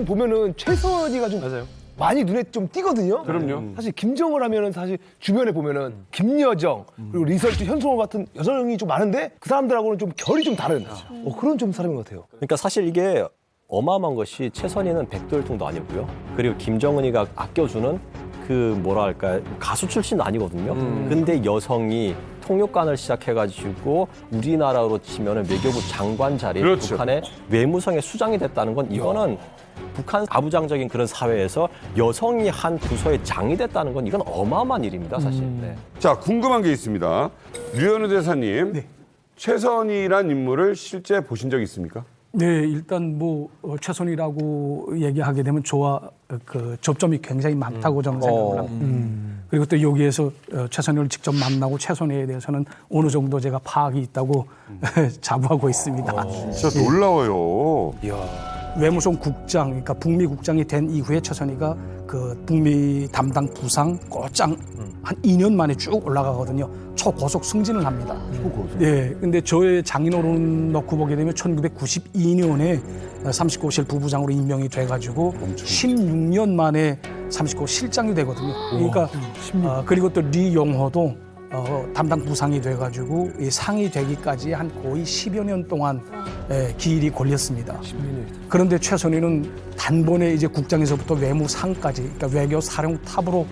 요즘 보면은 최선희가 좀 맞아요. 많이 눈에 좀 띄거든요. 그럼요. 사실 김정을 하면은 사실 주변에 보면은 김여정 그리고 리설트 현송월 같은 여성이 좀 많은데 그 사람들하고는 좀 결이 좀 다른 그런 좀 사람인 것 같아요. 그러니까 사실 이게 어마어마한 것이 최선희는 백두혈통도 아니고요. 그리고 김정은이가 아껴주는 그 뭐랄까 가수 출신도 아니거든요. 근데 여성이 통역관을 시작해가지고 우리나라로 치면은 외교부 장관 자리, 그렇죠. 북한의 외무성의 수장이 됐다는 건 이거는 북한 아부장적인 그런 사회에서 여성이 한 부서의 장이 됐다는 건 이건 어마어마한 일입니다, 사실. 네. 자, 궁금한 게 있습니다. 류현우 대사님, 최선희란 인물을 실제 보신 적 있습니까? 네, 일단 뭐 최선이라고 얘기하게 되면 저와 그 접점이 굉장히 많다고 저는 생각을 합니다. 그리고 또 여기에서 최선희를 직접 만나고 최선희에 대해서는 어느 정도 제가 파악이 있다고 자부하고 있습니다. 진짜 놀라워요. 외무성 국장, 그러니까 북미 국장이 된 이후에 최선희가 그 북미 담당 부상 꼬짱 한 2년 만에 쭉 올라가거든요. 초고속 승진을 합니다. 네, 근데 저의 장인어른 넣고 보게 되면 1992년에 39실 부부장으로 임명이 돼가지고 16년 만에 39 실장이 되거든요. 그러니까 그리고 또 리용호도 담당 부상이 돼가지고 이 상이 되기까지 한 거의 10여 년 동안 기일이 걸렸습니다. 그런데 최선희는 단번에 이제 국장에서부터 외무상까지, 그러니까 외교 사령탑으로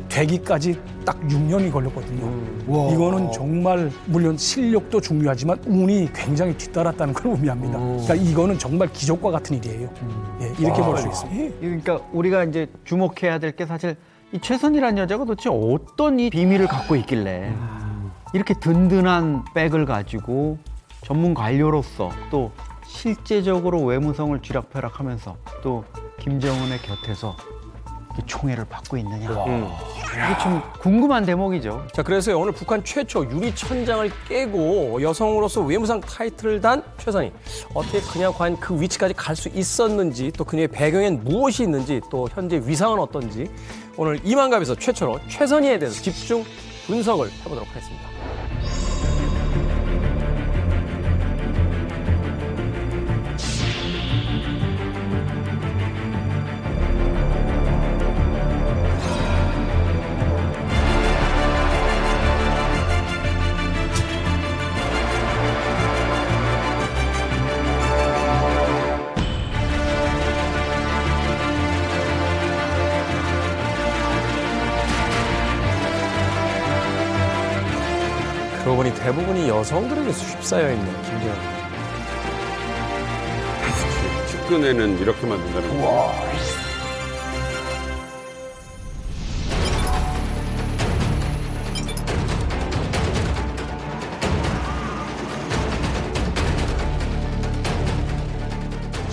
되기까지 딱 6년이 걸렸거든요. 이거는 정말 물론 실력도 중요하지만 운이 굉장히 뒤따랐다는 걸 의미합니다. 그러니까 이거는 정말 기적과 같은 일이에요. 예, 이렇게 볼 수 있습니다. 그러니까 우리가 이제 주목해야 될 게 사실 이 최선희라는 여자가 도대체 어떤 이 비밀을 갖고 있길래 이렇게 든든한 백을 가지고 전문 관료로서 또 실제적으로 외무성을 쥐락펴락하면서 또 김정은의 곁에서 이 총애를 받고 있느냐. 이게 좀 궁금한 대목이죠. 자, 그래서 오늘 북한 최초 유리천장을 깨고 여성으로서 외무상 타이틀을 단 최선희. 어떻게 그냥 과연 그 위치까지 갈 수 있었는지, 또 그녀의 배경엔 무엇이 있는지, 또 현재 위상은 어떤지 오늘 이만갑에서 최초로 최선희에 대해서 집중 분석을 해보도록 하겠습니다. 그러고 보니 대부분이 여성들에게 휩싸여 있는 김정은. 측근에는 이렇게 만든다는 거.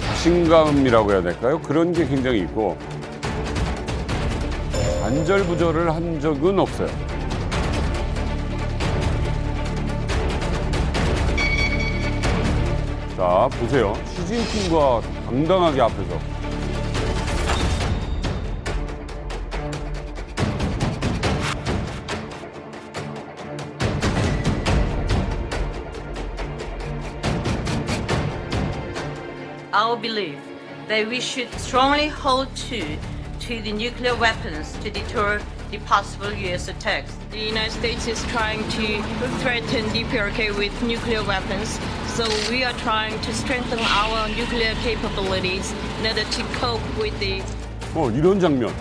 자신감이라고 해야 될까요? 그런 게 굉장히 있고 안절부절을 한 적은 없어요. 자, 보세요. 시진핑과 당당하게 앞에서. Our belief that we should strongly hold to the nuclear weapons to deter the possible U.S. attacks. The United States is trying to threaten DPRK with nuclear weapons, so we are trying to strengthen our nuclear capabilities in order to cope with the 이런 장면.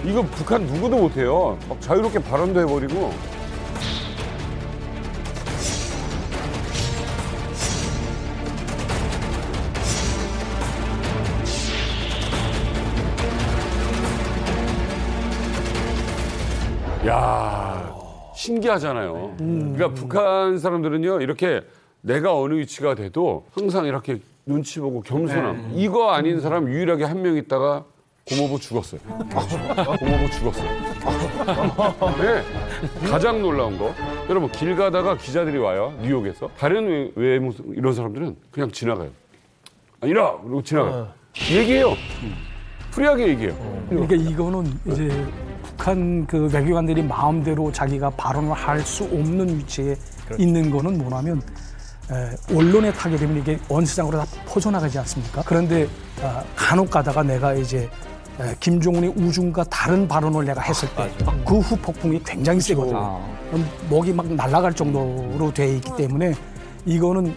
이거 북한 누구도 못해요. 막 자유롭게 발언도 해버리고. 야, 신기하잖아요. 그러니까 북한 사람들은요, 이렇게 내가 어느 위치가 돼도 항상 이렇게 눈치 보고 겸손함. 이거 아닌 사람 유일하게 한 명 있다가 고모부 죽었어요. 고모부 죽었어요. 네. 가장 놀라운 거. 여러분, 길 가다가 기자들이 와요. 뉴욕에서. 다른 외무 이런 사람들은 그냥 지나가요. 아니라! 그러고 지나가요. 얘기해요. 프리하게 얘기해요. 그러니까 이거는 이제 북한 그 외교관들이 마음대로 자기가 발언을 할 수 없는 위치에 있는 거는 뭐냐면 언론에 타게 되면 이게 온 세상으로 다 퍼져나가지 않습니까? 그런데 간혹 가다가 내가 이제 김정은이 우중과 다른 발언을 내가 했을 때 그 후 폭풍이 굉장히 세거든요. 목이 막 날아갈 정도로 돼 있기 때문에 이거는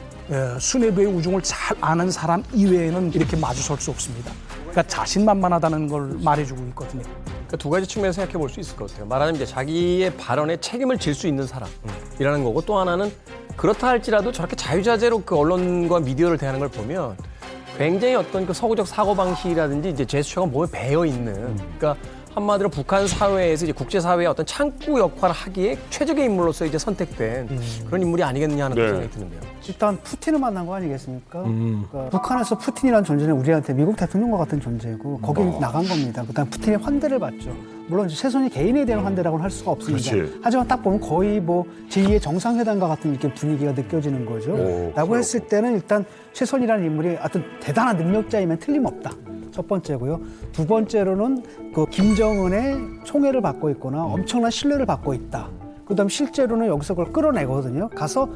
순애도의 우중을 잘 아는 사람 이외에는 이렇게 마주설 수 없습니다. 그러니까 자신만만하다는 걸 말해주고 있거든요. 그러니까 두 가지 측면에서 생각해 볼 수 있을 것 같아요. 말하자면 이제 자기의 발언에 책임을 질 수 있는 사람이라는 거고, 또 하나는 그렇다 할지라도 저렇게 자유자재로 그 언론과 미디어를 대하는 걸 보면 굉장히 어떤 그 서구적 사고방식이라든지 이제 제스처가 몸에 배어 있는, 그러니까 한마디로 북한 사회에서 이제 국제사회의 어떤 창구 역할을 하기에 최적의 인물로서 이제 선택된 그런 인물이 아니겠느냐 하는 생각이 드는데요. 일단 푸틴을 만난 거 아니겠습니까? 그러니까 북한에서 푸틴이라는 존재는 우리한테 미국 대통령과 같은 존재고 거기 나간 겁니다. 그다음 푸틴의 환대를 받죠. 물론 최선희 개인에 대한 환대라고는 할 수가 없습니다. 그렇지. 하지만 딱 보면 거의 뭐 제2의 정상회담과 같은 이렇게 분위기가 느껴지는 거죠. 라고 했을 때는 일단 최선희라는 인물이 어떤 대단한 능력자이면 틀림없다. 첫 번째고요. 두 번째로는 그 김정은의 총애를 받고 있거나 엄청난 신뢰를 받고 있다. 그다음 실제로는 여기서 그걸 끌어내거든요. 가서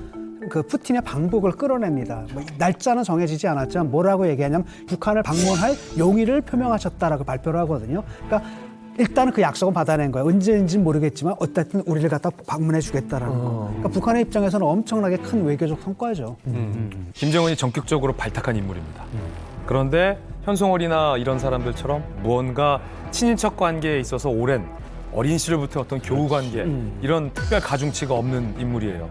그 푸틴의 방북을 끌어냅니다. 뭐 날짜는 정해지지 않았지만 뭐라고 얘기하냐면 북한을 방문할 용의를 표명하셨다라고 발표를 하거든요. 그러니까 일단은 그 약속은 받아낸 거예요. 언제인지는 모르겠지만 어쨌든 우리를 갖다 방문해 주겠다라는 거. 그러니까 북한의 입장에서는 엄청나게 큰 외교적 성과죠. 김정은이 전격적으로 발탁한 인물입니다. 그런데 현송월이나 이런 사람들처럼 무언가 친인척 관계에 있어서 오랜 어린 시절부터 어떤 교우 관계 이런 특별 가중치가 없는 인물이에요.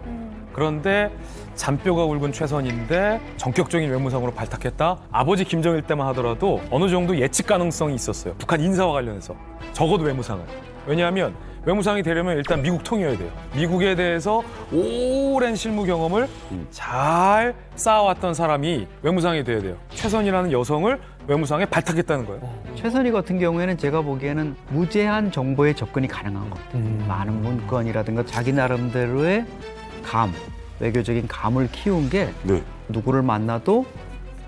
그런데 잔뼈가 굵은 최선인데 전격적인 외무상으로 발탁했다? 아버지 김정일 때만 하더라도 어느 정도 예측 가능성이 있었어요. 북한 인사와 관련해서. 적어도 외무상은. 왜냐하면 외무상이 되려면 일단 미국 통이어야 돼요. 미국에 대해서 오랜 실무 경험을 잘 쌓아왔던 사람이 외무상이 돼야 돼요. 최선이라는 여성을 외무상에 발탁했다는 거예요. 최선희 같은 경우에는 제가 보기에는 무제한 정보에 접근이 가능한 것 같아요. 많은 문건이라든가 자기 나름대로의 외교적인 감을 키운 게 네. 누구를 만나도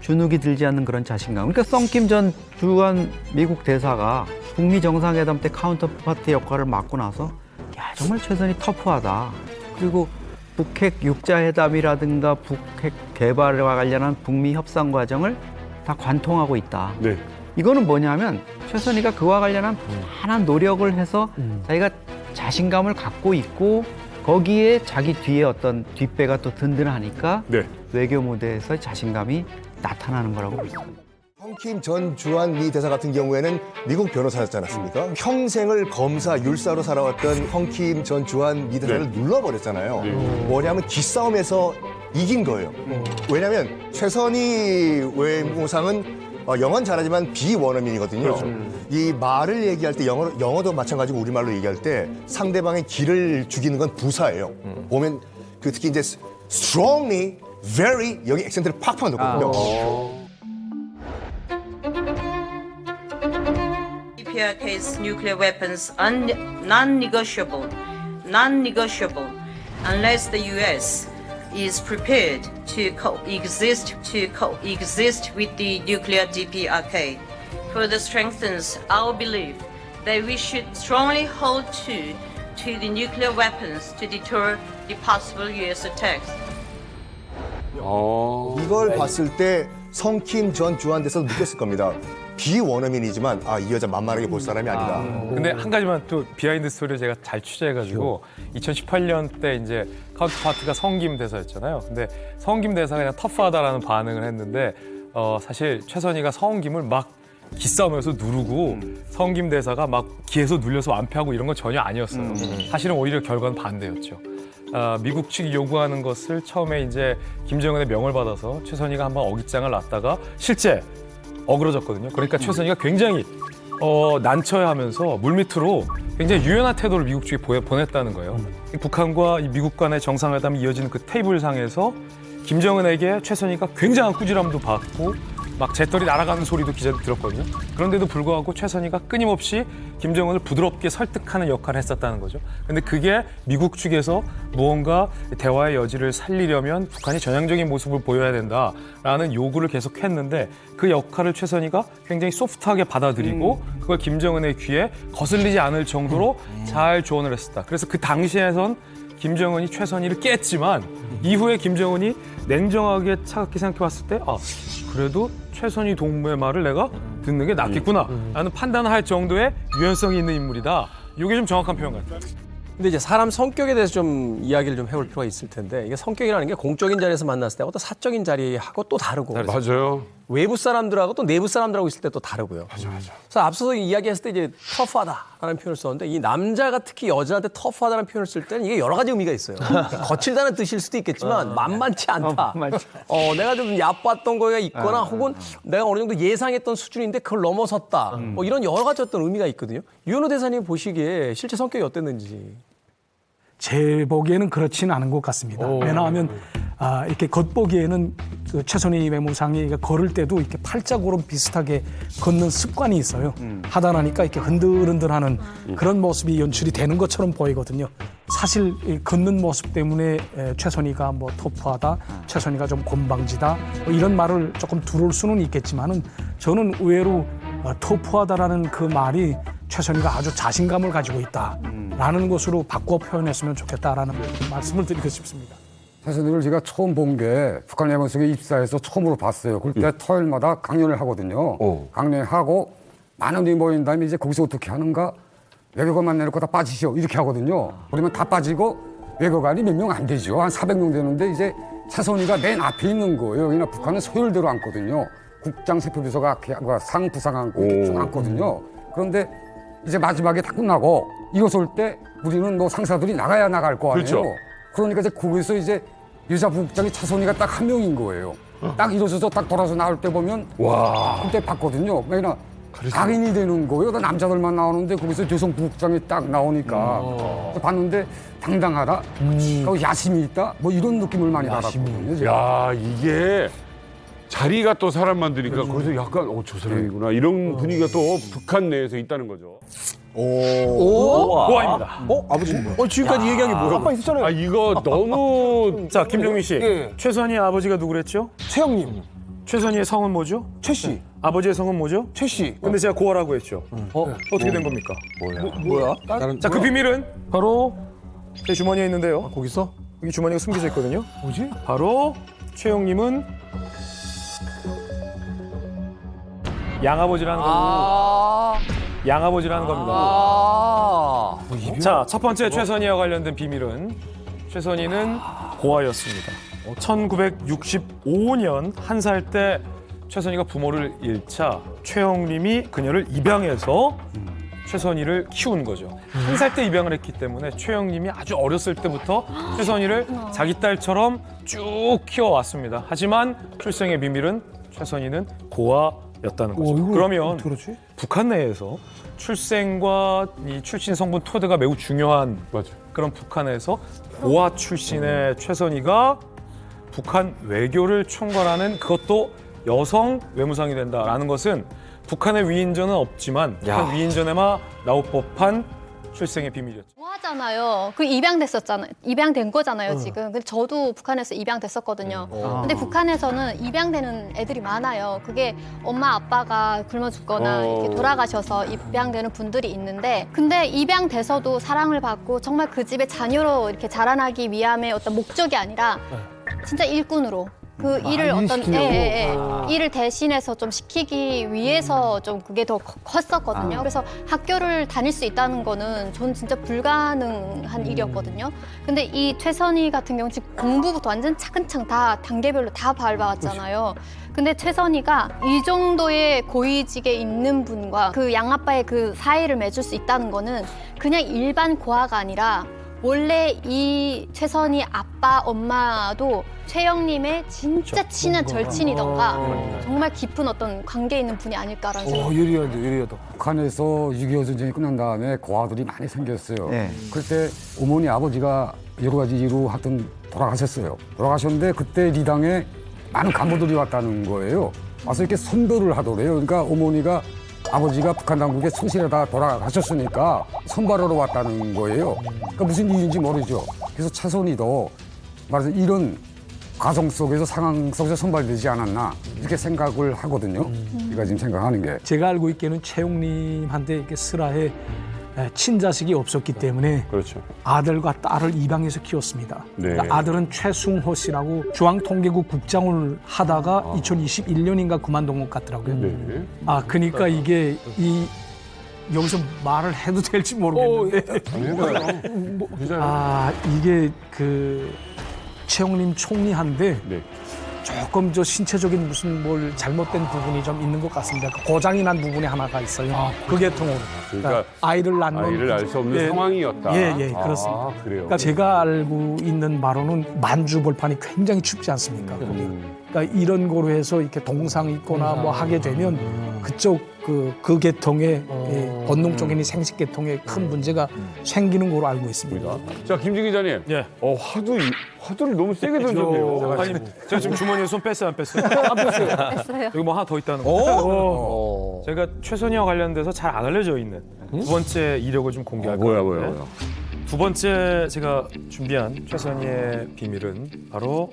주눅이 들지 않는 그런 자신감. 그러니까 썬킴 전 주한 미국 대사가 북미 정상회담 때 카운터파트 역할을 맡고 나서 야 정말 최선이 터프하다. 그리고 북핵 육자회담이라든가 북핵 개발과 관련한 북미 협상 과정을 다 관통하고 있다. 네. 이거는 뭐냐면 최선희가 그와 관련한 많은 노력을 해서 자기가 자신감을 갖고 있고 거기에 자기 뒤에 어떤 뒷배가 또 든든하니까 네. 외교 무대에서 자신감이 나타나는 거라고 믿습니다. 펑킴 전 주한 미 대사 같은 경우에는 미국 변호사였지 않았습니까? 평생을 검사, 율사로 살아왔던 펑킴 전 주한 미 대사를 눌러버렸잖아요. 뭐냐면 기싸움에서 이긴 거예요. 왜냐하면 최선희 외무상은 영어는 잘하지만 비원어민이거든요. 그렇죠. 이 말을 얘기할 때 영어도 마찬가지고 우리말로 얘기할 때 상대방의 기를 죽이는 건 부사예요. 보면 그 특히 이제 strongly, very 여기 액센트를 팍팍 넣거든요. DPRK's nuclear weapons are non-negotiable, unless the U.S. is prepared to coexist with the nuclear DPRK. Further strengthens our belief that we should strongly hold to the nuclear weapons to deter the possible U.S. attacks. 이걸 봤을 때 성킴 전 주한 대사도 느꼈을 겁니다. 비원어민이지만 이 여자 만만하게 볼 사람이 아니다. 근데 한 가지만 또 비하인드 스토리를 제가 잘 취재해가지고 2018년 때 이제 카운터파트가 성김 대사였잖아요. 근데 성김 대사가 그냥 터프하다라는 반응을 했는데 사실 최선희가 성김을 막 기싸움에서 누르고 성김 대사가 막 기에서 눌려서 완패하고 이런 건 전혀 아니었어요. 사실은 오히려 결과는 반대였죠. 미국 측이 요구하는 것을 처음에 이제 김정은의 명을 받아서 최선희가 한번 어깃장을 놨다가 실제 어그러졌거든요. 그러니까 최선희가 굉장히 난처해하면서 물밑으로 굉장히 유연한 태도를 미국 측에 보냈다는 거예요. 북한과 이 미국 간의 정상회담이 이어지는 그 테이블상에서 김정은에게 최선희가 굉장한 꾸지람도 받고 막 재떨이 날아가는 소리도 기자들 들었거든요. 그런데도 불구하고 최선희가 끊임없이 김정은을 부드럽게 설득하는 역할을 했었다는 거죠. 근데 그게 미국 측에서 무언가 대화의 여지를 살리려면 북한이 전향적인 모습을 보여야 된다라는 요구를 계속했는데 그 역할을 최선희가 굉장히 소프트하게 받아들이고 그걸 김정은의 귀에 거슬리지 않을 정도로 잘 조언을 했었다. 그래서 그 당시에선 김정은이 최선희를 깼지만 이후에 김정은이 냉정하게 차갑게 생각해 봤을 때 그래도 최선희 동무의 말을 내가 듣는 게 낫겠구나 라는 판단을 할 정도의 유연성이 있는 인물이다. 이게 좀 정확한 표현 같아요. 근데 이제 사람 성격에 대해서 좀 이야기를 좀 해볼 필요가 있을 텐데 이게 성격이라는 게 공적인 자리에서 만났을 때 어떤 사적인 자리하고 또 다르고 맞아요. 외부 사람들하고 또 내부 사람들하고 있을 때 또 다르고요. 맞아. 그래서 앞서서 이야기했을 때 이제 터프하다라는 표현을 썼는데 이 남자가 특히 여자한테 터프하다는 표현을 쓸 때는 이게 여러 가지 의미가 있어요. 거칠다는 뜻일 수도 있겠지만 만만치 않다. 내가 좀 얕봤던 거가 있거나 혹은 내가 어느 정도 예상했던 수준인데 그걸 넘어섰다. 뭐 이런 여러 가지 어떤 의미가 있거든요. 유현호 대사님 보시기에 실제 성격이 어땠는지. 제 보기에는 그렇지는 않은 것 같습니다. 왜냐하면 이렇게 겉보기에는 그 최선희 외무상이 걸을 때도 이렇게 팔자고름 비슷하게 걷는 습관이 있어요. 하다 나니까 이렇게 흔들흔들하는 그런 모습이 연출이 되는 것처럼 보이거든요. 사실 이 걷는 모습 때문에 최선희가 뭐 터프하다, 최선희가 좀 곤방지다 뭐 이런 말을 조금 두를 수는 있겠지만은 저는 의외로 터프하다라는 그 말이 최선희가 아주 자신감을 가지고 있다라는 것으로 바꿔 표현했으면 좋겠다라는 말씀을 드리고 싶습니다. 최선희를 제가 처음 본 게 북한 예방석에 입사해서 처음으로 봤어요. 그때 토요일마다 강연을 하거든요. 강연하고 많은 분이 모인 다음에 이제 거기서 어떻게 하는가? 외교관만 내놓고 다 빠지시오. 이렇게 하거든요. 그러면 다 빠지고 외교관이 몇 명 안 되죠. 한 400명 되는데 이제 최선희가 맨 앞에 있는 거예요. 그냥 북한은 서열대로 앉거든요. 국장 세표비서가 상, 부상 앉고 쭉 앉거든요. 그런데 이제 마지막에 다 끝나고 일어설 때 우리는 뭐 상사들이 나가야 나갈 거 아니에요. 그렇죠. 그러니까 이제 거기서 이제 여자 부국장이 최선희가 딱 한 명인 거예요. 딱 일어서서 딱 돌아서 나올 때 보면 와. 그때 봤거든요. 그러니까 각인이 되는 거예요. 남자들만 나오는데 거기서 여성 부국장이 딱 나오니까 봤는데 당당하다, 그리고 야심이 있다, 뭐 이런 느낌을 많이 받았거든요. 제가. 야, 이게 자리가 또 사람 만드니까 거기서 약간 저 사람이구나 이런 분위기가 또 북한 내에서 있다는 거죠. 고아입니다. 지금까지 얘기한 게 뭐야? 아빠 있었잖아요. 이거 너무 자, 김종민 씨. 예. 최선희 아버지가 누구랬죠? 최영님, 최선희의 성은 뭐죠? 최 씨, 아버지의 성은 뭐죠? 최 씨. 근데 제가 고아라고 했죠. 어떻게 된 겁니까? 뭐야? 자, 그 비밀은 바로 제 주머니에 있는데요. 거기서? 여기 주머니가 숨겨져 있거든요. 뭐지? 바로 최영님은 양아버지라는 겁니다. 양아버지라는 겁니다. 자, 첫 번째 최선희와 관련된 비밀은 최선희는 고아였습니다. 1965년 1살 때 최선희가 부모를 잃자 최영림이 그녀를 입양해서 최선희를 키운 거죠. 1살 때 입양을 했기 때문에 최영림이 아주 어렸을 때부터 최선희를 자기 딸처럼 쭉 키워왔습니다. 하지만 출생의 비밀은 최선희는 고아였다는 거죠. 그러면 북한 내에서 출생과 이 출신 성분 토대가 매우 중요한 그런 북한에서 고아 출신의 최선희가 북한 외교를 총괄하는 그것도 여성 외무상이 된다라는 것은 북한의 위인전은 없지만 북한 위인전에만 나올 법한 출생의 비밀이었죠. 하잖아요. 그 입양됐었잖아요. 입양된 거잖아요, 지금. 근데 저도 북한에서 입양됐었거든요. 근데 북한에서는 입양되는 애들이 많아요. 그게 엄마 아빠가 굶어 죽거나 이렇게 돌아가셔서 입양되는 분들이 있는데, 근데 입양돼서도 사랑을 받고 정말 그 집의 자녀로 이렇게 자라나기 위함의 어떤 목적이 아니라 진짜 일꾼으로 그 일을 어떤 일을 대신해서 좀 시키기 위해서 좀 그게 더 컸었거든요. 그래서 학교를 다닐 수 있다는 거는 전 진짜 불가능한 일이었거든요. 근데 이 최선희 같은 경우는 지금 공부부터 완전 차근차근 다 단계별로 다 밟아왔잖아요. 근데 최선희가 이 정도의 고위직에 있는 분과 그 양아빠의 그 사이를 맺을 수 있다는 거는 그냥 일반 고아가 아니라 원래 이 최선희 아빠, 엄마도 최영림의 진짜 친한 절친이던가 정말 깊은 어떤 관계에 있는 분이 아닐까라는 생각이 예리하다. 북한에서 6.25 전쟁이 끝난 다음에 고아들이 많이 생겼어요. 그때 어머니 아버지가 여러 가지 이유로 하여튼 돌아가셨어요. 돌아가셨는데 그때 리당에 많은 간부들이 왔다는 거예요. 와서 이렇게 선별을 하더래요. 그러니까 어머니가 아버지가 북한 당국에 성실하다 돌아가셨으니까 선발하러 왔다는 거예요. 그러니까 무슨 이유인지 모르죠. 그래서 최선희도 말해서 이런 과정 속에서 상황 속에서 선발되지 않았나 이렇게 생각을 하거든요. 제가 지금 생각하는 게. 제가 알고 있기에는 최용님한테 이렇게 슬하에 친자식이 없었기 때문에 그렇죠. 아들과 딸을 입양해서 키웠습니다. 네. 그러니까 아들은 최승호 씨라고 중앙통계국 국장을 하다가 2021년인가 그만둔 것 같더라고요. 네. 그러니까 이게 여기서 말을 해도 될지 모르겠는데 이게 그 최영림 총리한데 네. 조금 신체적인 무슨 뭘 잘못된 부분이 좀 있는 것 같습니다. 고장이 난 부분이 하나가 있어요. 그 계통으로. 그러니까 아이를 낳는 아이를 알 수 없는 상황이었다. 그렇습니다. 그래요. 그러니까 제가 알고 있는 바로는 만주 벌판이 굉장히 춥지 않습니까? 그러니까 이런 거로 해서 이렇게 동상 있거나 뭐 하게 되면 그쪽 그 계통에 본능적인 생식 계통에 큰 문제가 생기는 거로 알고 있습니다. 자, 김진 기자님. 예. 화두를 너무 세게 던졌네요. 아니, 제가 지금 주머니에 손 뺐어요, 안 뺐어요? 뺐어요. 여기 뭐 하나 더 있다는 거. 제가 최선희와 관련돼서 잘 안 알려져 있는 두 번째 이력을 좀 공개할 거예요. 뭐야. 두 번째 제가 준비한 최선희의 비밀은 바로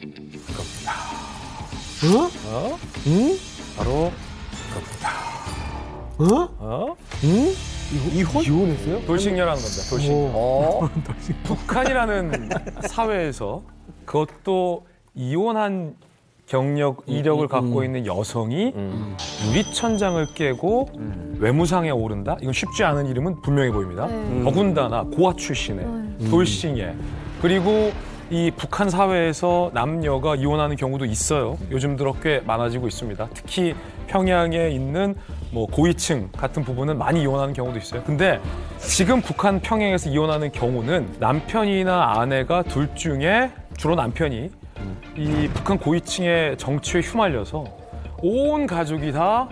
바로 이혼했어요? 돌싱녀라는 겁니다. 돌싱. 북한이라는 사회에서 그것도 이혼한 경력, 이력을 갖고 있는 여성이 유리천장을 깨고 외무상에 오른다? 이건 쉽지 않은 이름은 분명해 보입니다. 더군다나 고아 출신의 돌싱에. 그리고 이 북한 사회에서 남녀가 이혼하는 경우도 있어요. 요즘 들어 꽤 많아지고 있습니다. 특히 평양에 있는 뭐 고위층 같은 부분은 많이 이혼하는 경우도 있어요. 근데 지금 북한 평양에서 이혼하는 경우는 남편이나 아내가 둘 중에 주로 남편이 이 북한 고위층의 정치에 휘말려서 온 가족이 다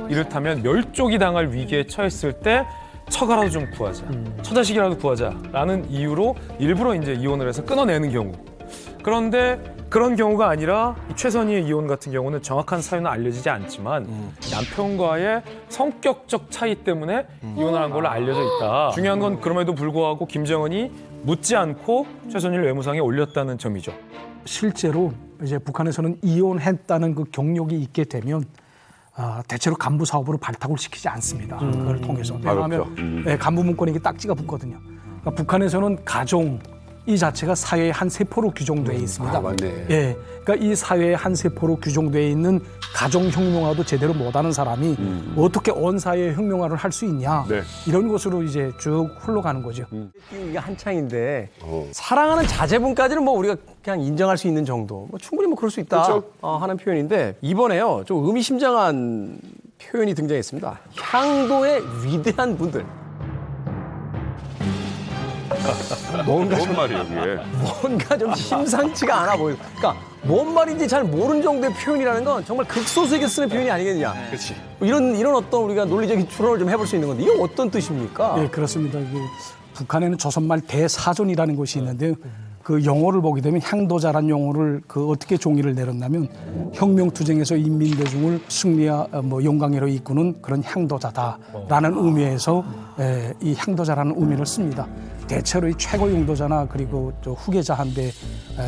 이를테면 멸족이 당할 위기에 처했을 때 처가라도 좀 구하자, 처자식이라도 구하자라는 이유로 일부러 이제 이혼을 해서 끊어내는 경우. 그런데 그런 경우가 아니라 최선희의 이혼 같은 경우는 정확한 사유는 알려지지 않지만 남편과의 성격적 차이 때문에 이혼을 한 걸로 알려져 있다. 중요한 건 그럼에도 불구하고 김정은이 묻지 않고 최선희를 외무상에 올렸다는 점이죠. 실제로 이제 북한에서는 이혼했다는 그 경력이 있게 되면 대체로 간부 사업으로 발탁을 시키지 않습니다. 그걸 통해서. 왜냐하면 간부 문건에 딱지가 붙거든요. 그러니까 북한에서는 가정 이 자체가 사회의 한 세포로 규정되어 있습니다. 맞네. 예, 그러니까 이 사회의 한 세포로 규정되어 있는 가정 혁명화도 제대로 못하는 사람이 어떻게 온 사회의 혁명화를 할 수 있냐 이런 것으로 이제 쭉 흘러가는 거죠. 이게 한창인데 사랑하는 자제분까지는 뭐 우리가 그냥 인정할 수 있는 정도. 뭐 충분히 뭐 그럴 수 있다 하는 표현인데 이번에요 좀 의미심장한 표현이 등장했습니다. 향도의 위대한 분들. 뭔가 뭔 말이에요, 이게? 뭔가 좀 심상치가 않아 보여요. 그러니까 뭔 말인지 잘 모르는 정도의 표현이라는 건 정말 극소수에게 쓰는 표현이 아니겠느냐. 그렇지. 이런 어떤 우리가 논리적인 추론을 좀 해볼 수 있는 건데 이게 어떤 뜻입니까? 네, 그렇습니다. 북한에는 조선말 대사전이라는 것이 있는데요. 그 용어를 보게 되면 향도자란 용어를 그 어떻게 종이를 내렸냐면 혁명투쟁에서 인민대중을 승리와 영광으로 이끄는 그런 향도자다라는 의미에서 이 향도자라는 의미를 씁니다. 대체로 이 최고 용도자나 그리고 또 후계자한테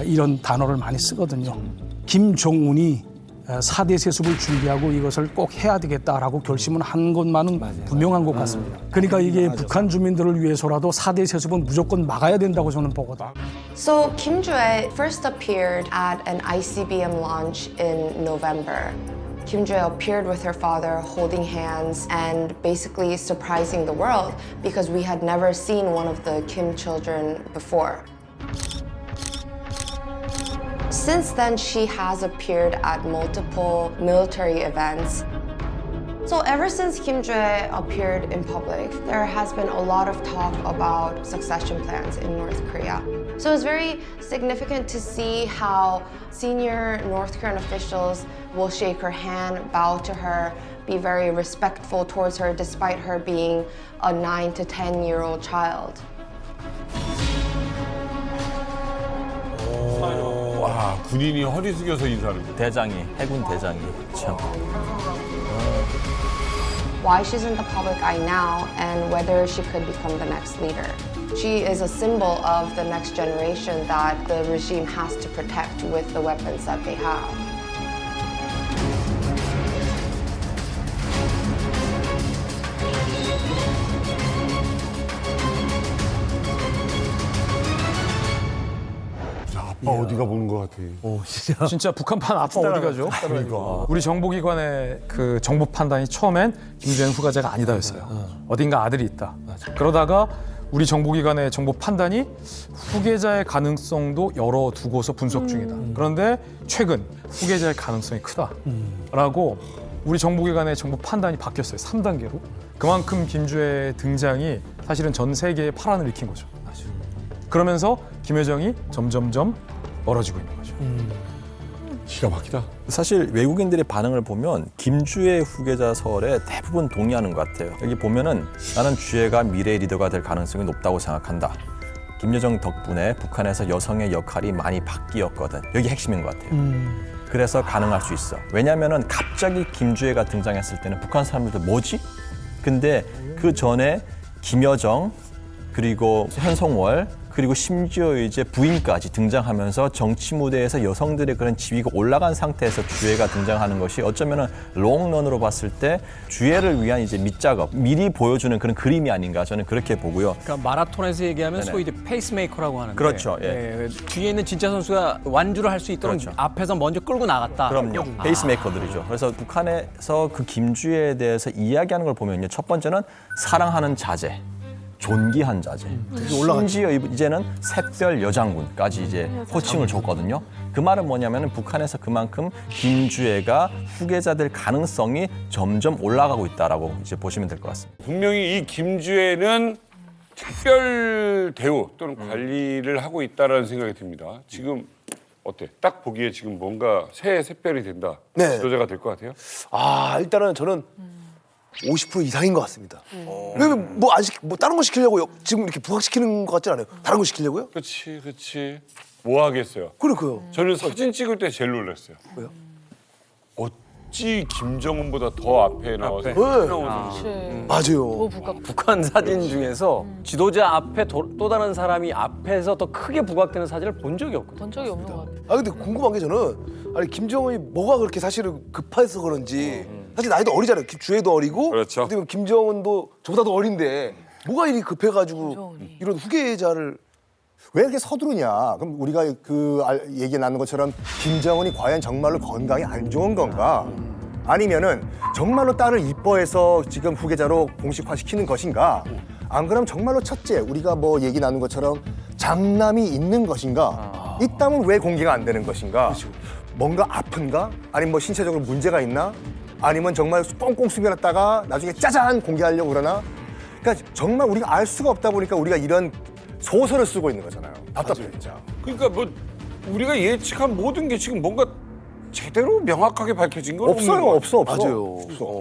이런 단어를 많이 쓰거든요. 김정은이 4대 세습을 준비하고 이것을 꼭 해야 되겠다라고 결심을 한 것만은 분명한 것 같습니다. 그러니까 이게 북한 주민들을 위해서라도 4대 세습은 무조건 막아야 된다고 저는 보거든요. So Kim Jae first appeared at an ICBM launch in November. Kim Jae appeared with her father holding hands and basically surprising the world because we had never seen one of the Kim children before. Since then, she has appeared at multiple military events. So ever since Kim Jae appeared in public, there has been a lot of talk about succession plans in North Korea. So it's very significant to see how senior North Korean officials will shake her hand, bow to her, be very respectful towards her despite her being a 9 to 10-year-old child. 와, 군인이 허리 숙여서 인사하는 거. 대장이, 해군 대장이 참. Why she's in the public eye now and whether she could become the next leader. She is a symbol of the next generation that the regime has to protect with the weapons that they have. 어디가 보는 것 같아. 진짜 북한판 앞으로 어디 가죠? 우리 정보기관의 그 정보 판단이 처음엔 김주현 후계자가 아니다였어요. 어딘가 아들이 있다. 그러다가 우리 정보기관의 정보 판단이 후계자의 가능성도 열어두고서 분석 중이다. 그런데 최근 후계자의 가능성이 크다라고 우리 정보기관의 정보 판단이 바뀌었어요. 3단계로. 그만큼 김주의 등장이 사실은 전 세계에 파란을 일으킨 거죠. 그러면서 김여정이 점점점 멀어지고 있는 거죠. 기가 막히다. 사실 외국인들의 반응을 보면 김주의 후계자설에 대부분 동의하는 것 같아요. 여기 보면은 나는 주애가 미래의 리더가 될 가능성이 높다고 생각한다. 김여정 덕분에 북한에서 여성의 역할이 많이 바뀌었거든. 여기 핵심인 것 같아요. 그래서 가능할 수 있어. 왜냐면은 갑자기 김주애가 등장했을 때는 북한 사람들도 뭐지? 근데 그 전에 김여정 그리고 현송월 그리고 심지어 이제 부인까지 등장하면서 정치 무대에서 여성들의 그런 지위가 올라간 상태에서 주애가 등장하는 것이 어쩌면은 롱런으로 봤을 때 주애를 위한 이제 밑작업, 미리 보여주는 그런 그림이 아닌가 저는 그렇게 보고요. 그러니까 마라톤에서 얘기하면 네네. 소위 이제 페이스메이커라고 하는데 그렇죠, 예. 뒤에 있는 진짜 선수가 완주를 할 수 있도록 그렇죠. 앞에서 먼저 끌고 나갔다. 그럼요. 페이스메이커들이죠. 그래서 북한에서 그 김주애에 대해서 이야기하는 걸 보면요. 첫 번째는 사랑하는 자제. 존귀한 자제. 심지어 이제는 샛별 여장군까지 이제 호칭을 줬거든요. 그 말은 뭐냐면은 북한에서 그만큼 김주애가 후계자 될 가능성이 점점 올라가고 있다라고 이제 보시면 될 것 같습니다. 분명히 이 김주애는 특별 대우 또는 관리를 하고 있다라는 생각이 듭니다. 지금 어때? 딱 보기에 지금 뭔가 새 샛별이 된다. 네. 지도자가 될 것 같아요? 일단은 저는 50% 이상인 것 같습니다. 왜냐면 뭐 안 시키, 뭐 다른 거 시키려고 지금 이렇게 부각시키는 것 같지 않아요? 다른 거 시키려고요? 그렇지. 뭐 하겠어요? 그러니까요. 저는 사진 찍을 때 제일 놀랐어요. 왜요? 어찌 김정은보다 더 앞에 나와서 맞아요. 북한 사진 중에서 지도자 앞에 또 다른 사람이 앞에서 더 크게 부각되는 사진을 본 적이 없거든요. 본 적이 없는 것 같아요. 근데 궁금한 게 저는 아니 김정은이 뭐가 그렇게 사실은 급해서 그런지 사실 나이도 어리잖아요. 주애도 어리고 그렇죠. 그다음에 김정은도 저보다도 어린데 뭐가 이리 급해가지고 이런 후계자를 왜 이렇게 서두르냐? 그럼 우리가 얘기 나눈 것처럼 김정은이 과연 정말로 건강이 안 좋은 건가? 아니면은 정말로 딸을 이뻐해서 지금 후계자로 공식화시키는 것인가? 안 그럼 정말로 첫째 우리가 뭐 얘기 나눈 것처럼 장남이 있는 것인가? 있다면 왜 공개가 안 되는 것인가? 뭔가 아픈가? 아니면 뭐 신체적으로 문제가 있나? 아니면 정말 꽁꽁 숨겨놨다가 나중에 짜잔 공개하려고 그러나? 그러니까 정말 우리가 알 수가 없다 보니까 우리가 이런 소설을 쓰고 있는 거잖아요. 답답해 진짜. 그러니까 뭐 우리가 예측한 모든 게 지금 뭔가 제대로 명확하게 밝혀진 건 없어요. 없어. 맞아요.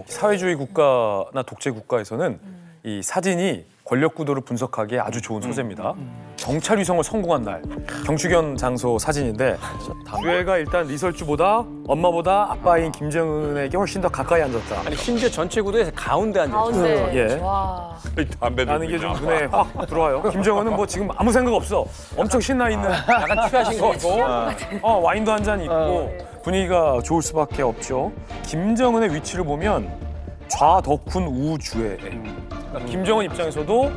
사회주의 국가나 독재 국가에서는 이 사진이 권력 구도를 분석하기에 아주 좋은 소재입니다. 경찰 위성을 성공한 날 경축연 장소 사진인데 주애가 일단 리설주보다 엄마보다 아빠인 김정은에게 훨씬 더 가까이 앉았다. 아니 심지어 전체 구도에서 가운데 앉아 있어요. 가운데. 예. 와. 담배 라는 게 좀 눈에 확 들어와요. 김정은은 뭐 지금 아무 생각 없어. 엄청 신나 있는 약간 취하신 거 거고 와인도 한 잔 있고 분위기가 좋을 수밖에 없죠. 김정은의 위치를 보면 좌덕훈 우주애. 그러니까 김정은 입장에서도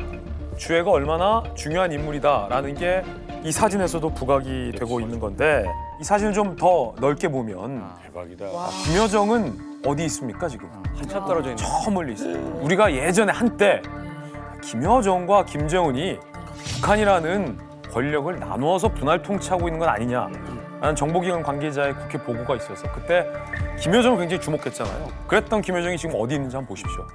주애가 얼마나 중요한 인물이다라는 게 이 사진에서도 부각이 되고 있는 건데 이 사진을 좀 더 넓게 보면 대박이다. 김여정은 어디 있습니까 지금? 한참 떨어져 있는. 저 멀리 있어요. 우리가 예전에 한때 김여정과 김정은이 북한이라는 권력을 나누어서 분할 통치하고 있는 건 아니냐라는 정보기관 관계자의 국회 보고가 있어서 그때 김여정을 굉장히 주목했잖아요. 그랬던 김여정이 지금 어디 있는지 한번 보십시오.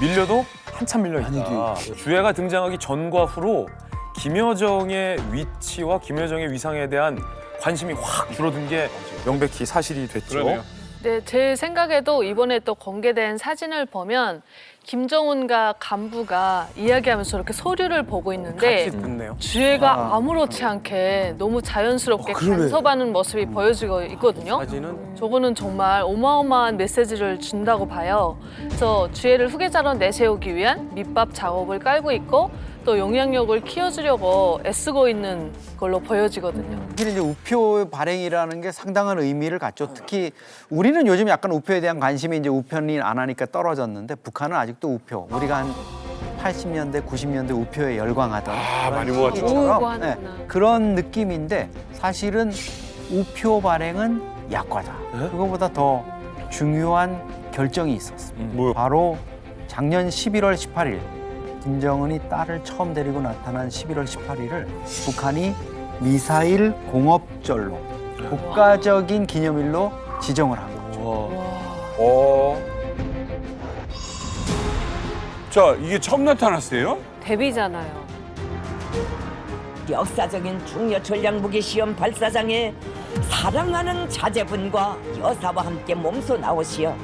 밀려도 한참 밀려있다. 주애가 등장하기 전과 후로 김여정의 위치와 김여정의 위상에 대한 관심이 확 줄어든 게 명백히 사실이 됐죠. 그러네요. 네, 제 생각에도 이번에 또 공개된 사진을 보면 김정은과 간부가 이야기하면서 이렇게 서류를 보고 있는데 같이 듣네요. 주애가 아무렇지 않게 너무 자연스럽게 간섭하는 모습이 보여지고 있거든요. 사진은 저거는 정말 어마어마한 메시지를 준다고 봐요. 그래서 주애를 후계자로 내세우기 위한 밑밥 작업을 깔고 있고 또 영향력을 키워주려고 애쓰고 있는 걸로 보여지거든요. 사실 이제 우표 발행이라는 게 상당한 의미를 갖죠. 특히 우리는 요즘 약간 우표에 대한 관심이 이제 우편이 안 하니까 떨어졌는데 북한은 아직도 우표. 우리가 한 80년대, 90년대 우표에 열광하던 많이 모았죠. 것처럼, 그런 느낌인데 사실은 우표 발행은 약과다. 그거보다 더 중요한 결정이 있었습니다. 바로 작년 11월 18일 김정은이 딸을 처음 데리고 나타난 11월 18일을 북한이 미사일 공업절로 국가적인 기념일로 지정을 한 거죠. 자, 이게 처음 나타났어요? 데뷔잖아요. 역사적인 중요 전략무기 시험 발사장에 사랑하는 자제분과 여사와 함께 몸소 나오시어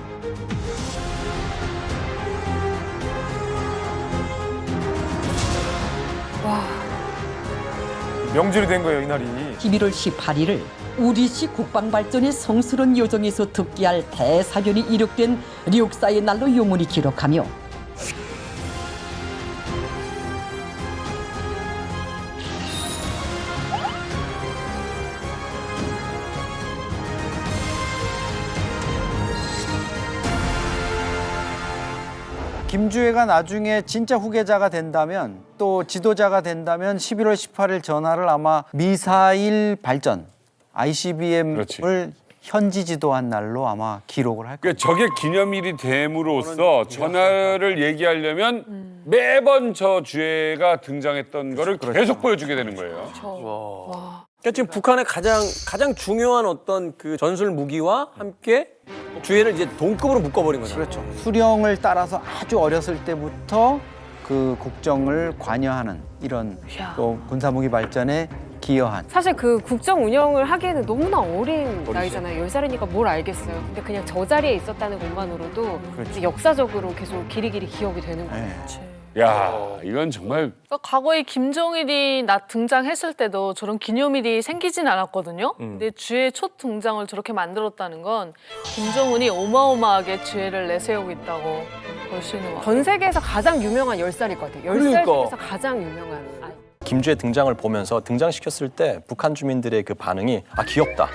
명절이 된 거예요, 이날이. 11월 18일을 우리식 국방발전의 성스러운 여정에서 득기할 대사견이 이룩된 역사의 날로 영원히 기록하며 김주애가 나중에 진짜 후계자가 된다면 또 지도자가 된다면 11월 18일 전화를 아마 미사일 발전 ICBM을 현지 지도한 날로 아마 기록을 할 거예요. 그러니까 저게 기념일이 됨으로써 전화를 얘기하려면 매번 저 주애가 등장했던 거를 계속 보여주게 되는 거예요. 그러니까 지금 북한의 가장 중요한 어떤 그 전술 무기와 함께 주애를 이제 동급으로 묶어버린 거죠. 그렇죠. 수령을 따라서 아주 어렸을 때부터 그 국정을 관여하는 이런 또 군사무기 발전에 기여한. 사실 그 국정 운영을 하기에는 너무나 어린 나이잖아요. 10살이니까 뭘 알겠어요. 근데 그냥 저 자리에 있었다는 것만으로도 이제 역사적으로 계속 길이길이 기억이 되는 거예요. 야, 이건 정말 그러니까 과거에 김정일이 등장했을 때도 저런 기념일이 생기진 않았거든요. 근데 주애 첫 등장을 저렇게 만들었다는 건 김정은이 어마어마하게 주애를 내세우고 있다고 볼 수 있는 것 같아요. 전 세계에서 가장 유명한 10살일 것 같아요. 10살 중에서 가장 유명한 아이. 김주애 등장을 보면서 등장시켰을 때 북한 주민들의 그 반응이 귀엽다,